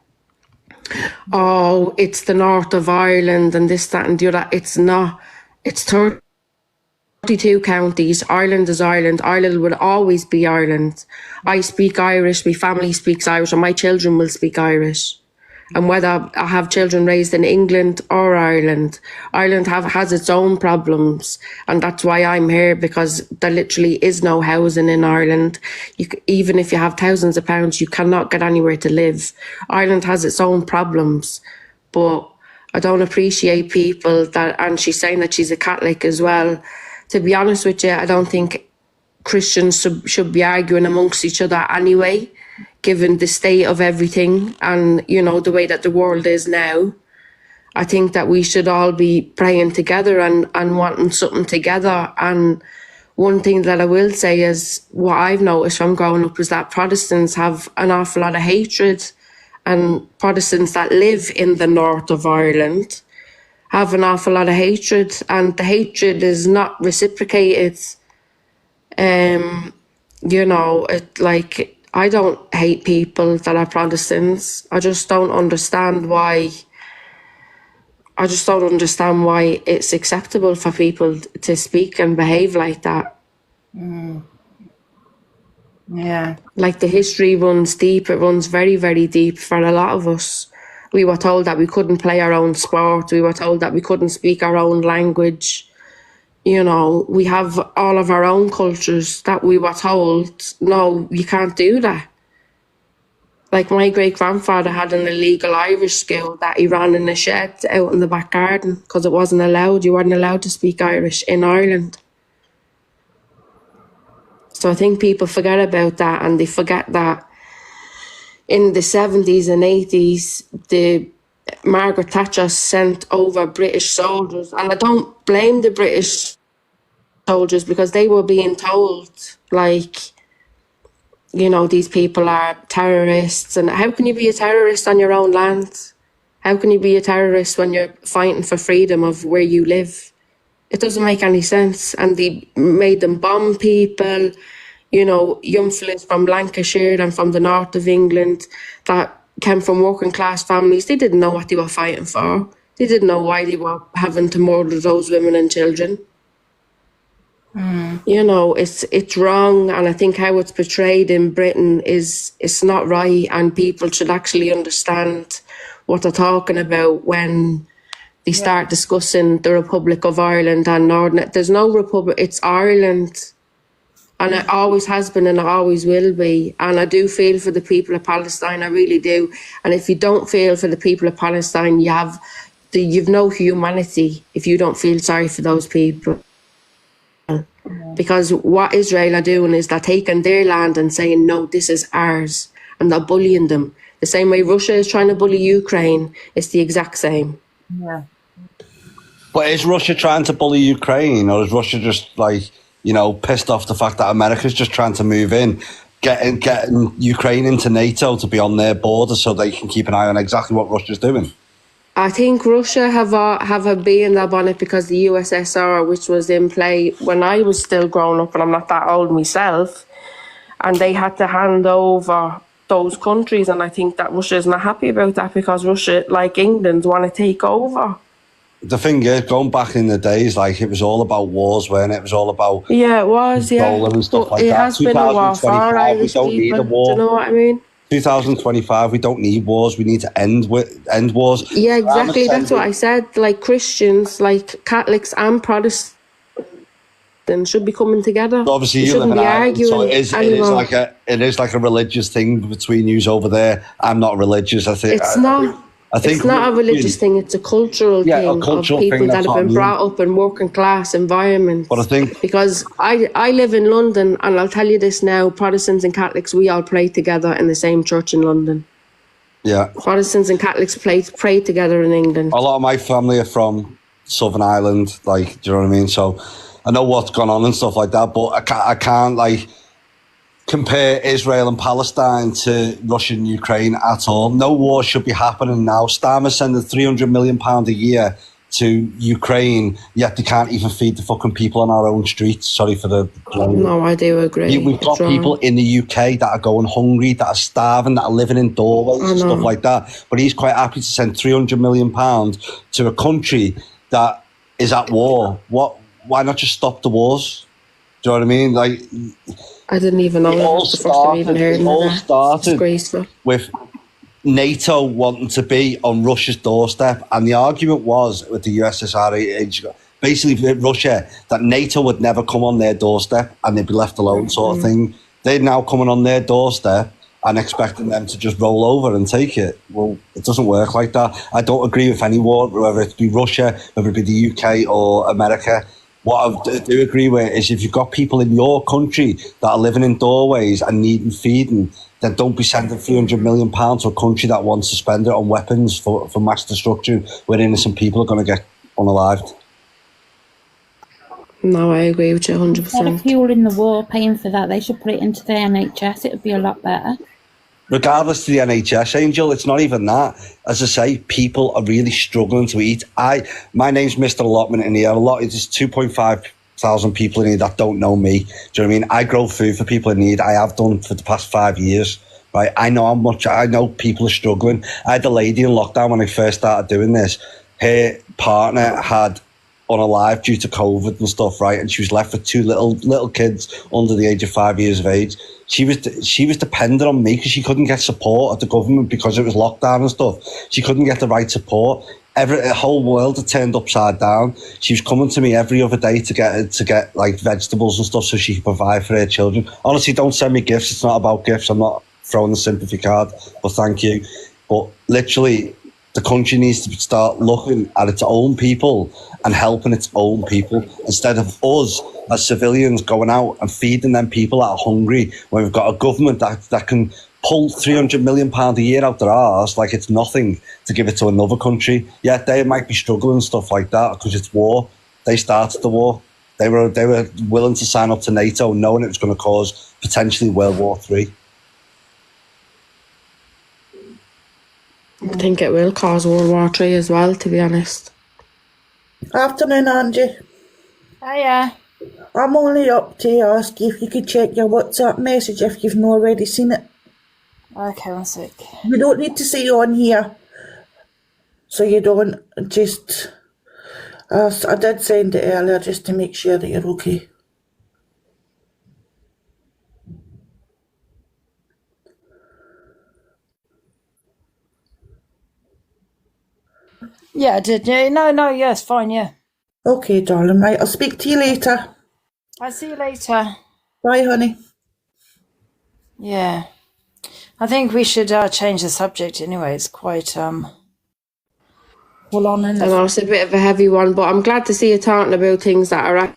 oh, it's the north of Ireland and this, that and the other. It's not. It's 32 counties. Ireland is Ireland. Ireland will always be Ireland. I speak Irish, my family speaks Irish, and my children will speak Irish. And whether I have children raised in England or Ireland, Ireland has its own problems. And that's why I'm here, because there literally is no housing in Ireland. Even if you have thousands of pounds, you cannot get anywhere to live. Ireland has its own problems. But I don't appreciate people that, and she's saying that she's a Catholic as well. To be honest with you, I don't think Christians should be arguing amongst each other anyway, given the state of everything and, you know, the way that the world is now. I think that we should all be praying together and wanting something together. And one thing that I will say is what I've noticed from growing up is that Protestants have an awful lot of hatred, and Protestants that live in the north of Ireland have an awful lot of hatred, and the hatred is not reciprocated. You know, I don't hate people that are Protestants. I just don't understand why. I just don't understand why it's acceptable for people to speak and behave like that. Yeah. Like, the history runs deep. It runs very, very deep for a lot of us. We were told that we couldn't play our own sport. We were told that we couldn't speak our own language. You know, we have all of our own cultures that we were told, no, you can't do that. Like, my great-grandfather had an illegal Irish school that he ran in a shed out in the back garden because it wasn't allowed. You weren't allowed to speak Irish in Ireland. So I think people forget about that, and they forget that in the 70s and 80s, Margaret Thatcher sent over British soldiers, and I don't blame the British soldiers because they were being told, like, you know, these people are terrorists. And how can you be a terrorist on your own land? How can you be a terrorist when you're fighting for freedom of where you live? It doesn't make any sense. And they made them bomb people, you know, young fellas from Lancashire and from the north of England that came from working class families. They didn't know what they were fighting for. They didn't know why they were having to murder those women and children. You know, it's wrong, and I think how it's portrayed in Britain it's not right, and people should actually understand what they're talking about when they start discussing the Republic of Ireland and Northern. There's no republic, it's Ireland, and it always has been and it always will be. And I do feel for the people of Palestine, I really do. And if you don't feel for the people of Palestine, you've no humanity if you don't feel sorry for those people. Because what Israel are doing is they're taking their land and saying, no, this is ours, and they're bullying them. The same way Russia is trying to bully Ukraine, it's the exact same. Yeah. But is Russia trying to bully Ukraine, or is Russia just, like, you know, pissed off the fact that America's just trying to move in, getting Ukraine into NATO to be on their border so they can keep an eye on exactly what Russia's doing? I think Russia have a bee in their bonnet because the USSR, which was in play when I was still growing up, and I'm not that old myself, and they had to hand over those countries, and I think that Russia is not happy about that because Russia, like England, want to take over. The thing is, going back in the days, like, it was all about wars, weren't it? It was all about it was, and stuff but like it that. has been a war for Irish we don't need a people. war. Do you know what I mean? 2025, we don't need wars. We need to end wars. Yeah, exactly. That's what I said. Like, Christians, like Catholics and Protestants should be coming together. Obviously, we you live shouldn't in be Ireland, so arguing it is like a religious thing between you over there. I'm not religious. I think it's not. I think it's not a religious thing. It's a cultural thing of people that have been brought up in working class environments. But I think because I live in London, and I'll tell you this now: Protestants and Catholics, we all pray together in the same church in London. Yeah, Protestants and Catholics pray together in England. A lot of my family are from Southern Ireland, like, do you know what I mean? So I know what's gone on and stuff like that, but I can't like compare Israel and Palestine to Russia and Ukraine at all. No war should be happening now. Starmer's sending £300 million a year to Ukraine, yet they can't even feed the fucking people on our own streets. Sorry for the... No, I do agree. We've got It's wrong. people in the UK that are going hungry, that are starving, that are living in doorways and stuff like that. But he's quite happy to send £300 million to a country that is at war. Why not just stop the wars? Do you know what I mean? Like, I didn't even know. It all started with NATO wanting to be on Russia's doorstep, and the argument was with the USSR ages ago, basically Russia, that NATO would never come on their doorstep and they'd be left alone, sort of thing. They're now coming on their doorstep and expecting them to just roll over and take it. Well, it doesn't work like that. I don't agree with any war, whether it be Russia, whether it be the UK or America. What I do agree with is if you've got people in your country that are living in doorways and needing feeding, then don't be sending £300 million to a country that wants to spend it on weapons for mass destruction where innocent people are going to get unalived. No, I agree with you 100%. Instead of fueling the war, paying for that, they should put it into the NHS. It would be a lot better. Regardless to the NHS, Angel, it's not even that. As I say, people are really struggling to eat. My name's Mr. Allotment in here. There's 2,500 people in here that don't know me. Do you know what I mean? I grow food for people in need. I have done for the past 5 years. Right? I know people are struggling. I had a lady in lockdown when I first started doing this. Her partner had unalive due to COVID and stuff, right? And she was left with two little kids under the age of 5 years of age. She was dependent on me because she couldn't get support at the government because it was lockdown and stuff. She couldn't get the right support. The whole world had turned upside down. She was coming to me every other day to get like vegetables and stuff so she could provide for her children. Honestly, don't send me gifts. It's not about gifts. I'm not throwing the sympathy card, but thank you. But literally, the country needs to start looking at its own people and helping its own people instead of us as civilians going out and feeding them people that are hungry when we've got a government that can pull £300 million a year out their arse like it's nothing to give it to another country. Yeah, they might be struggling and stuff like that because it's war. They started the war. They were willing to sign up to NATO knowing it was going to cause potentially World War III. I think it will cause World War III as well, to be honest. Afternoon, Angie. Hiya. I'm only up to ask you if you could check your WhatsApp message if you've not already seen it. Okay, one sec. We don't need to see you on here. So you don't just... I did send it earlier just to make sure that you're okay. Yeah, I did. Yeah, no, yes, fine, yeah. Okay, darling, right, I'll speak to you later. I'll see you later. Bye, honey. Yeah. I think we should change the subject anyway. It's quite full on. I know it's a bit of a heavy one, but I'm glad to see you talking about things that are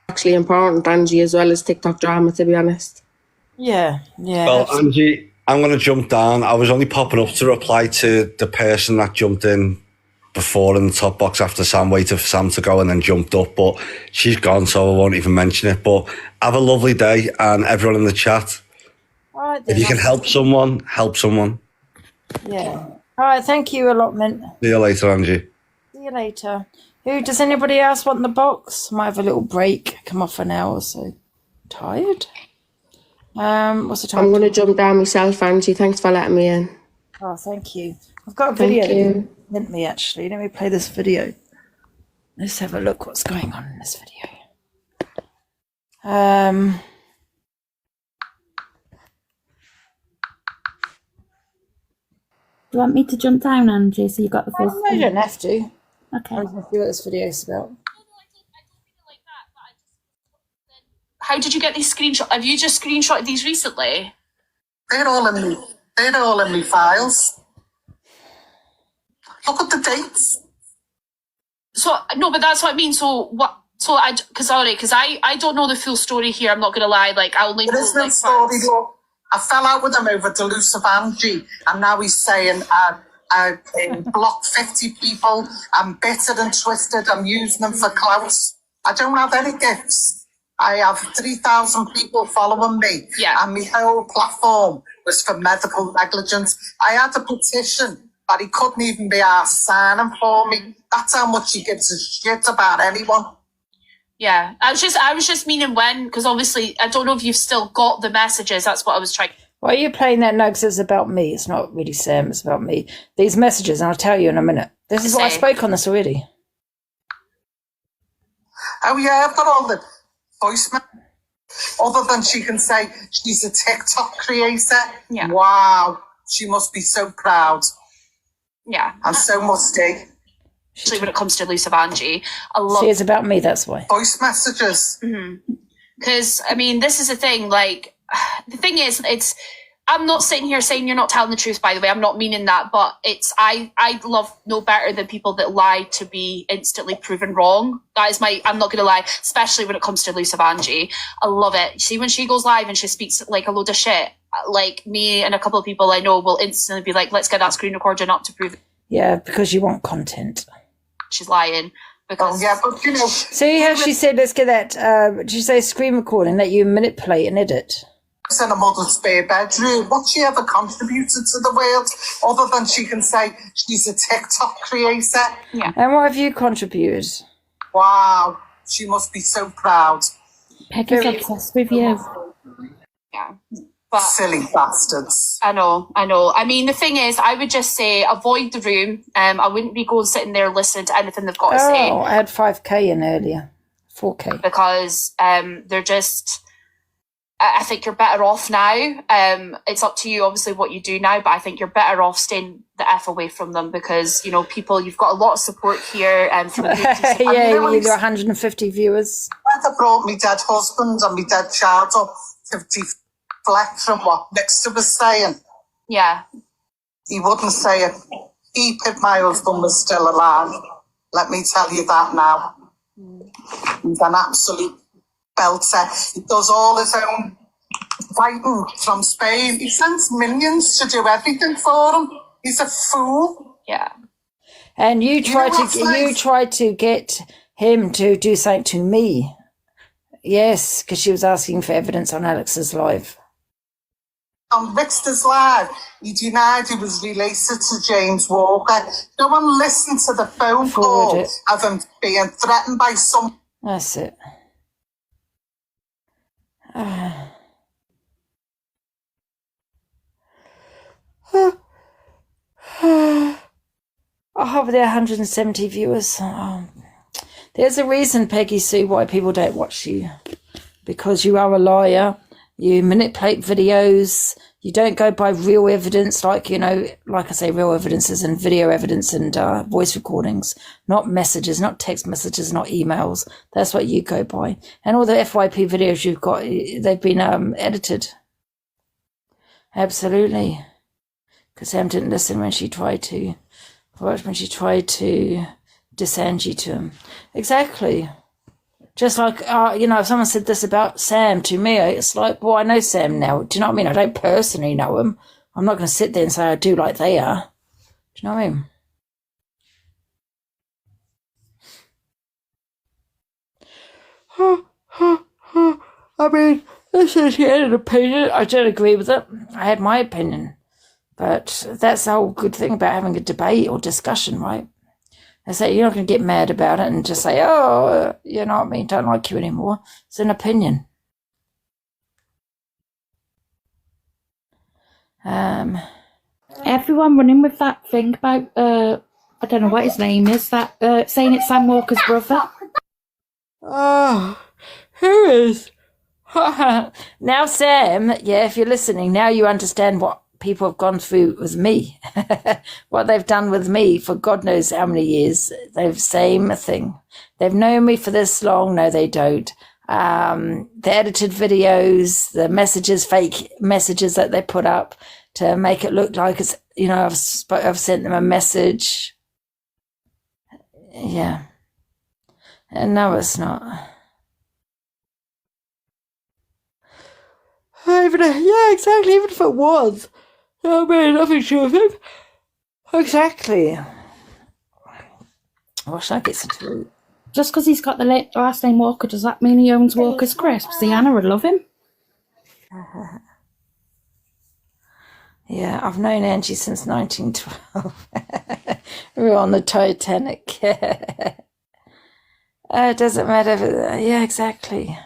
actually important, Angie, as well as TikTok drama, to be honest. Yeah. Well, Angie, I'm going to jump down. I was only popping up to reply to the person that jumped in before in the top box after Sam, waited for Sam to go and then jumped up, but she's gone, so I won't even mention it. But have a lovely day, and everyone in the chat. All right, if you can help someone, help someone. Yeah. All right, thank you, Allotment. See you later, Angie. See you later. Does anybody else want the box? Might have a little break, come off an hour or so. Tired? What's the time? I'm going to jump down myself, Angie. Thanks for letting me in. Oh, thank you. I've got a video Thank you. that you sent me, actually. Let me play this video. Let's have a look what's going on in this video. Do you want me to jump down, Angie, so you got the first No, you don't have to. Okay. I just want to see what this video is about. How did you get these screenshots? Have you just screenshotted these recently? They're all in me files. Look at the dates. So no, but that's what I mean. So what? So because I don't know the full story here. I'm not gonna lie. Like I only know There is no like story, parts. look. I fell out with him over Delusive Angie, and now he's saying I blocked 50 people. I'm bitter and twisted. I'm using them for clout. I don't have any gifts. I have 3,000 people following me, and my whole platform was for medical negligence. I had a petition that he couldn't even be asked signing for me. That's how much he gives a shit about anyone. Yeah, I was just meaning when, because obviously I don't know if you've still got the messages. That's what I was trying. Why are you playing that now? Because it's about me. It's not really Sam. It's about me. These messages, and I'll tell you in a minute. This is what I spoke on this already. Oh yeah, I've got all the voice messages. Other than she can say she's a TikTok creator. Yeah. Wow, she must be so proud. Yeah. And so must he. Especially when it comes to Lisa Vanjie. I love See, it's about me, that's why. Voice messages. Because, I mean, this is the thing, like, the thing is, I'm not sitting here saying you're not telling the truth, by the way. I'm not meaning that, but I love no better than people that lie to be instantly proven wrong. That is I'm not going to lie, especially when it comes to Lisa Vanjie. I love it. See, when she goes live and she speaks like a load of shit, like me and a couple of people I know will instantly be like, let's get that screen recording up to prove it. Yeah, because you want content. She's lying. Because yeah, but you know, see how she said, let's get that, did you say screen recording that you manipulate and edit? It's in a mother's spare bedroom. What she ever contributed to the world, other than she can say she's a TikTok creator? Yeah. And what have you contributed? Wow, she must be so proud. Peggy's obsessed with you. Yeah. But silly bastards. I know. I mean, the thing is, I would just say avoid the room. I wouldn't be going sitting there listening to anything they've got to say. Oh, I had 5K in earlier. 4K. Because they're just... I think you're better off now. It's up to you, obviously, what you do now, but I think you're better off staying the F away from them because, you know, people, you've got a lot of support here. From yeah, you got 150 viewers. I brought me dead husband and me dead child up to deflect from what Nixon was saying. Yeah. He wouldn't say it. He if my husband was still alive. Let me tell you that now. He's an absolute belter. He does all his own fighting from Spain. He sends millions to do everything for him. He's a fool. Yeah. And you tried to get him to do something to me. Yes, because she was asking for evidence on Alex's live. On Rickster's live, he denied he was related to James Walker. No one listened to the phone call of him being threatened by some... That's it. I hope there are 170 viewers. There's a reason, Peggy Sue, why people don't watch you. Because you are a liar. You manipulate videos. You don't go by real evidence, like, you know, like I say, real evidences and video evidence and voice recordings, not messages, not text messages, not emails. That's what you go by. And all the FYP videos you've got, they've been edited. Absolutely. Because Sam didn't listen when she tried to disange you to him. Exactly. Just like, you know, if someone said this about Sam to me, it's like, well, I know Sam now. Do you know what I mean? I don't personally know him. I'm not going to sit there and say I do like they are. Do you know what I mean? I mean, this is an opinion. I don't agree with it. I had my opinion. But that's the whole good thing about having a debate or discussion, right? I say you're not going to get mad about it and just say, oh, you know what I mean, don't like you anymore. It's an opinion. Everyone running with that thing about, I don't know what his name is, that saying it's Sam Walker's brother. Oh, who is? Now, Sam, yeah, if you're listening, now you understand what people have gone through with me, what they've done with me for God knows how many years. They've same thing. They've known me for this long. No, they don't. The edited videos, the messages, fake messages that they put up to make it look like it's, you know, I've sent them a message. Yeah. And no, it's not. Yeah, exactly. Even if it was. I mean, nothing to do with him. Exactly. I wish I get some food. Just because he's got the last name Walker, does that mean he owns Walker's Crisps? Anna would love him. Yeah, I've known Angie since 1912. We were on the Titanic. It doesn't matter. Yeah, exactly.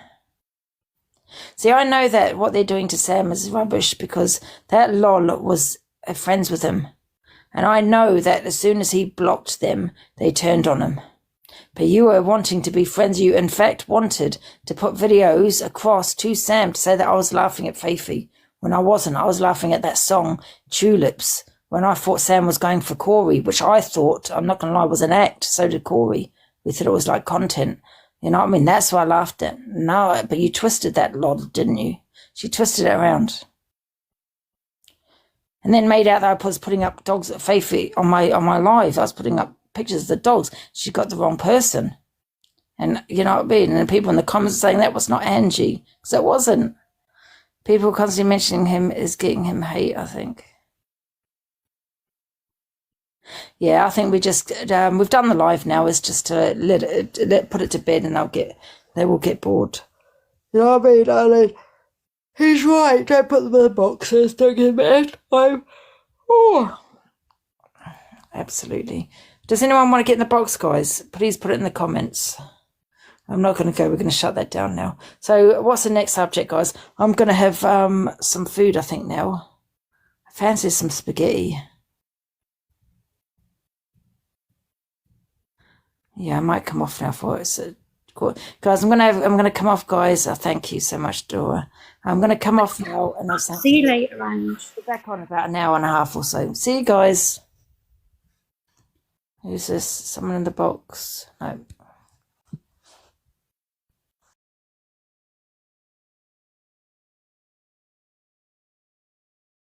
See, I know that what they're doing to Sam is rubbish because that lol was friends with him. And I know that as soon as he blocked them, they turned on him. But you were wanting to be friends. You, in fact, wanted to put videos across to Sam to say that I was laughing at Faithy. When I wasn't. I was laughing at that song, Tulips, when I thought Sam was going for Corey, which I thought, I'm not going to lie, was an act. So did Corey. We thought it was like content. You know what I mean? That's what I laughed at. No, but you twisted that lot, didn't you? She twisted it around. And then made out that I was putting up dogs at Faithy on my live. I was putting up pictures of the dogs. She got the wrong person. And you know what I mean? And people in the comments saying that was not Angie. Because it wasn't. People constantly mentioning him is getting him hate, I think. Yeah, I think we just, we've done the live now. It's just to put it to bed and they will get bored. You know what I mean, darling? He's right. Don't put them in the boxes. Don't get mad. Absolutely. Does anyone want to get in the box, guys? Please put it in the comments. I'm not going to go. We're going to shut that down now. So what's the next subject, guys? I'm going to have some food, I think, now. I fancy some spaghetti. Yeah, I might come off now for it. So, guys, I'm going to come off, guys. Thank you so much, Dora. I'm going to come off now. And I'll see you later, Ange. Be back on about an hour and a half or so. See you guys. Who's this? Someone in the box? No.